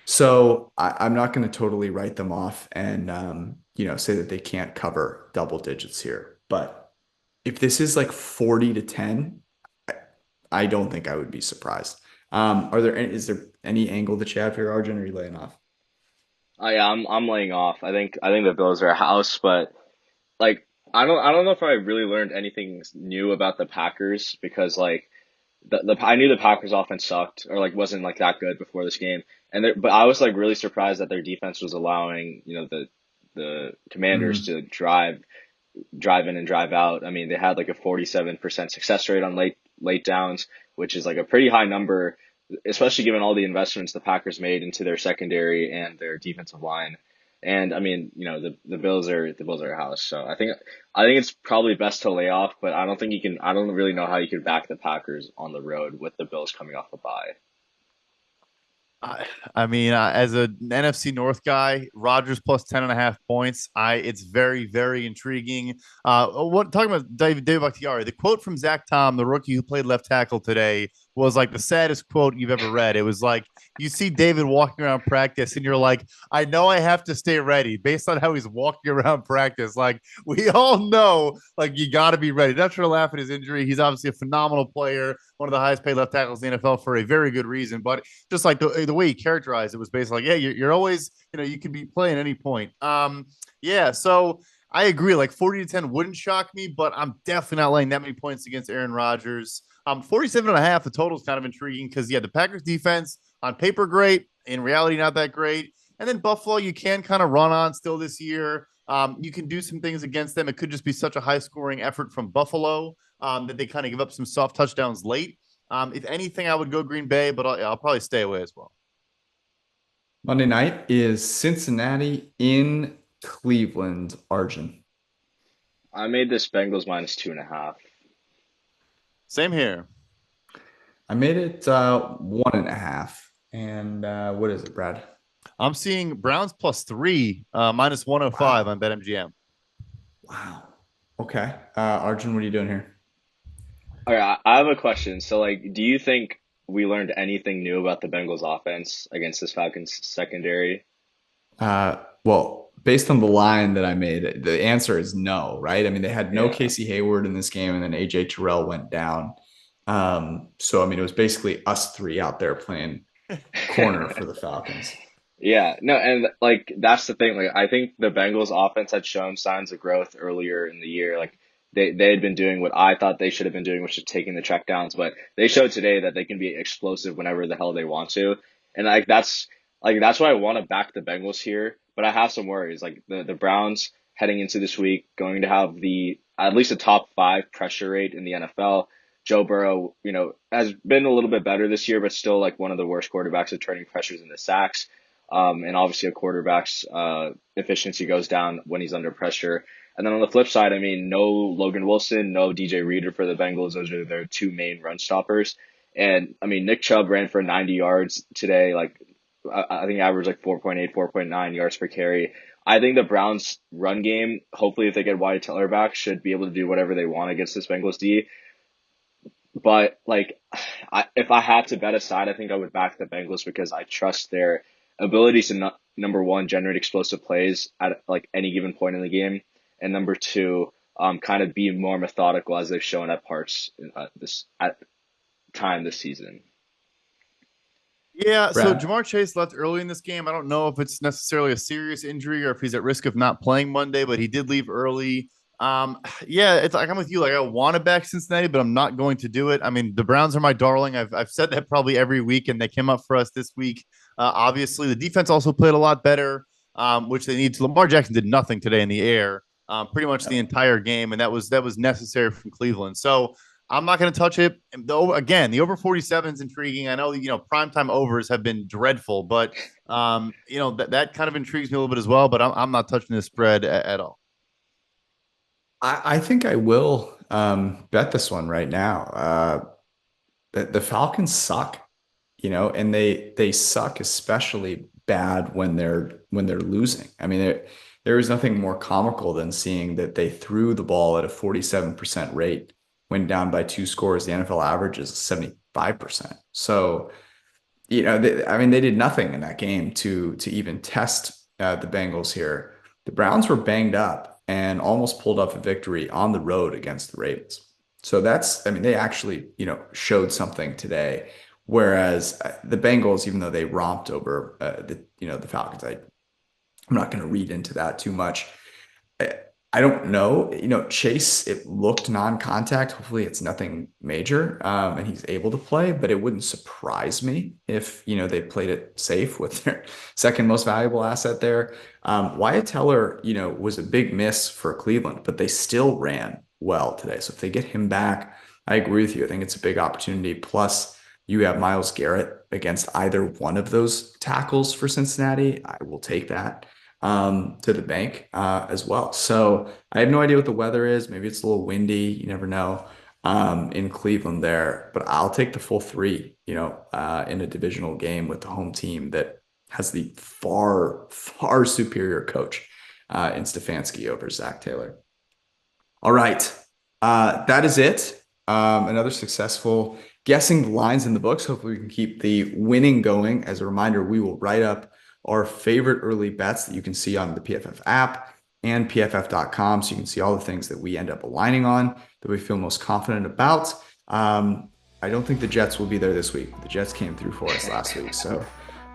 So I'm not going to totally write them off and, say that they can't cover double digits here. But if this is like 40 to 10, I, I don't think I would be surprised. Is there any angle that you have here, Arjun, or are you laying off? Yeah, I'm laying off. I think the Bills are a house, but like I don't know if I really learned anything new about the Packers because like the I knew the Packers offense sucked or like wasn't like that good before this game, but I was like really surprised that their defense was allowing the Commanders Mhm. to drive in and drive out. I mean, they had like a 47% success rate on late downs, which is like a pretty high number, especially given all the investments the Packers made into their secondary and their defensive line. And I mean, the Bills are a house, so I think it's probably best to lay off, but I don't think you can. I don't really know how you could back the Packers on the road with the Bills coming off a bye. I mean, as an NFC North guy, Rodgers plus 10.5 points. It's very, very intriguing. What talking about David Bakhtiari? The quote from Zach Tom, the rookie who played left tackle today, was like the saddest quote you've ever read. It was like you see David walking around practice, and you're like, I know I have to stay ready based on how he's walking around practice. Like we all know, like you got to be ready. Not trying to laugh at his injury. He's obviously a phenomenal player, one of the highest paid left tackles in the NFL for a very good reason, but just like the way he characterized it was basically like, yeah, you're always, you can be playing any point. Yeah, so I agree. Like 40 to 10 wouldn't shock me, but I'm definitely not laying that many points against Aaron Rodgers. 47.5, the total is kind of intriguing because, yeah, the Packers defense on paper, great. In reality, not that great. And then Buffalo, you can kind of run on still this year. You can do some things against them. It could just be such a high scoring effort from Buffalo that they kind of give up some soft touchdowns late. If anything, I would go Green Bay, but I'll probably stay away as well. Monday night is Cincinnati in Cleveland, Arjun. I made this Bengals minus 2.5. Same here. I made it 1.5. And what is it, Brad? I'm seeing Browns plus 3, minus 105 on Wow. BetMGM. Wow. Okay. Arjun, what are you doing here? All right, I have a question. So, like, do you think we learned anything new about the Bengals offense against this Falcons secondary? Well, based on the line that I made, the answer is no, right? I mean, they had no Yeah. Casey Hayward in this game, and then AJ Terrell went down. So I mean, it was basically us three out there playing corner for the Falcons. Yeah, no, and like that's the thing. Like, I think the Bengals offense had shown signs of growth earlier in the year. Like, they had been doing what I thought they should have been doing, which is taking the checkdowns. But they showed today that they can be explosive whenever the hell they want to, and that's why I want to back the Bengals here. But I have some worries. Like the Browns heading into this week going to have the at least a top 5 pressure rate in the NFL. Joe Burrow, has been a little bit better this year, but still like one of the worst quarterbacks at turning pressures into sacks. And obviously a quarterback's efficiency goes down when he's under pressure. And then on the flip side, I mean, no Logan Wilson, no DJ Reader for the Bengals. Those are their 2 main run stoppers. And I mean, Nick Chubb ran for 90 yards today. Like I think averaged like 4.8, 4.9 yards per carry. I think the Browns run game, hopefully if they get Wyatt Teller back, should be able to do whatever they want against this Bengals D. But like, if I had to bet a side, I think I would back the Bengals because I trust their ability to number one, generate explosive plays at like any given point in the game, and number two, kind of be more methodical as they've shown at parts at time this season. Yeah, so Brad? Jamar Chase left early in this game. I don't know if it's necessarily a serious injury or if he's at risk of not playing Monday, but he did leave early. Yeah, it's like I'm with you. Like I want to back Cincinnati, but I'm not going to do it. I mean, the Browns are my darling. I've said that probably every week, and they came up for us this week. Obviously, the defense also played a lot better, which they need to. Lamar Jackson did nothing today in the air, pretty much the entire game, and that was necessary from Cleveland. So I'm not going to touch it. Though again, the over 47 is intriguing. I know primetime overs have been dreadful, but that kind of intrigues me a little bit as well. But I'm not touching this spread at all. I think I will bet this one right now. The Falcons suck, and they suck especially bad when they're losing. I mean, there is nothing more comical than seeing that they threw the ball at a 47% rate when down by 2 scores. The NFL average is 75%. So, they did nothing in that game to even test the Bengals here. The Browns were banged up and almost pulled off a victory on the road against the Ravens. So they actually, showed something today. Whereas the Bengals, even though they romped over the Falcons, I'm not going to read into that too much. I don't know. Chase, it looked non-contact. Hopefully it's nothing major and he's able to play, but it wouldn't surprise me if, they played it safe with their second most valuable asset there. Wyatt Teller, was a big miss for Cleveland, but they still ran well today. So if they get him back, I agree with you. I think it's a big opportunity. Plus, you have Myles Garrett against either one of those tackles for Cincinnati. I will take that to the bank as well. So I have no idea what the weather is. Maybe it's a little windy. You never know in Cleveland there. But I'll take the full 3, in a divisional game with the home team that has the far, far superior coach in Stefanski over Zach Taylor. All right. That is it. Another successful guessing the lines in the books. Hopefully we can keep the winning going. As a reminder, we will write up our favorite early bets that you can see on the PFF app and pff.com. So you can see all the things that we end up aligning on that we feel most confident about. I don't think the Jets will be there this week. The Jets came through for us last week. So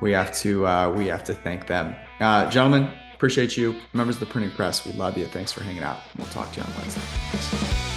we have to thank them. Gentlemen, appreciate you. Members of the printing press, we love you. Thanks for hanging out. We'll talk to you on Wednesday. Thanks.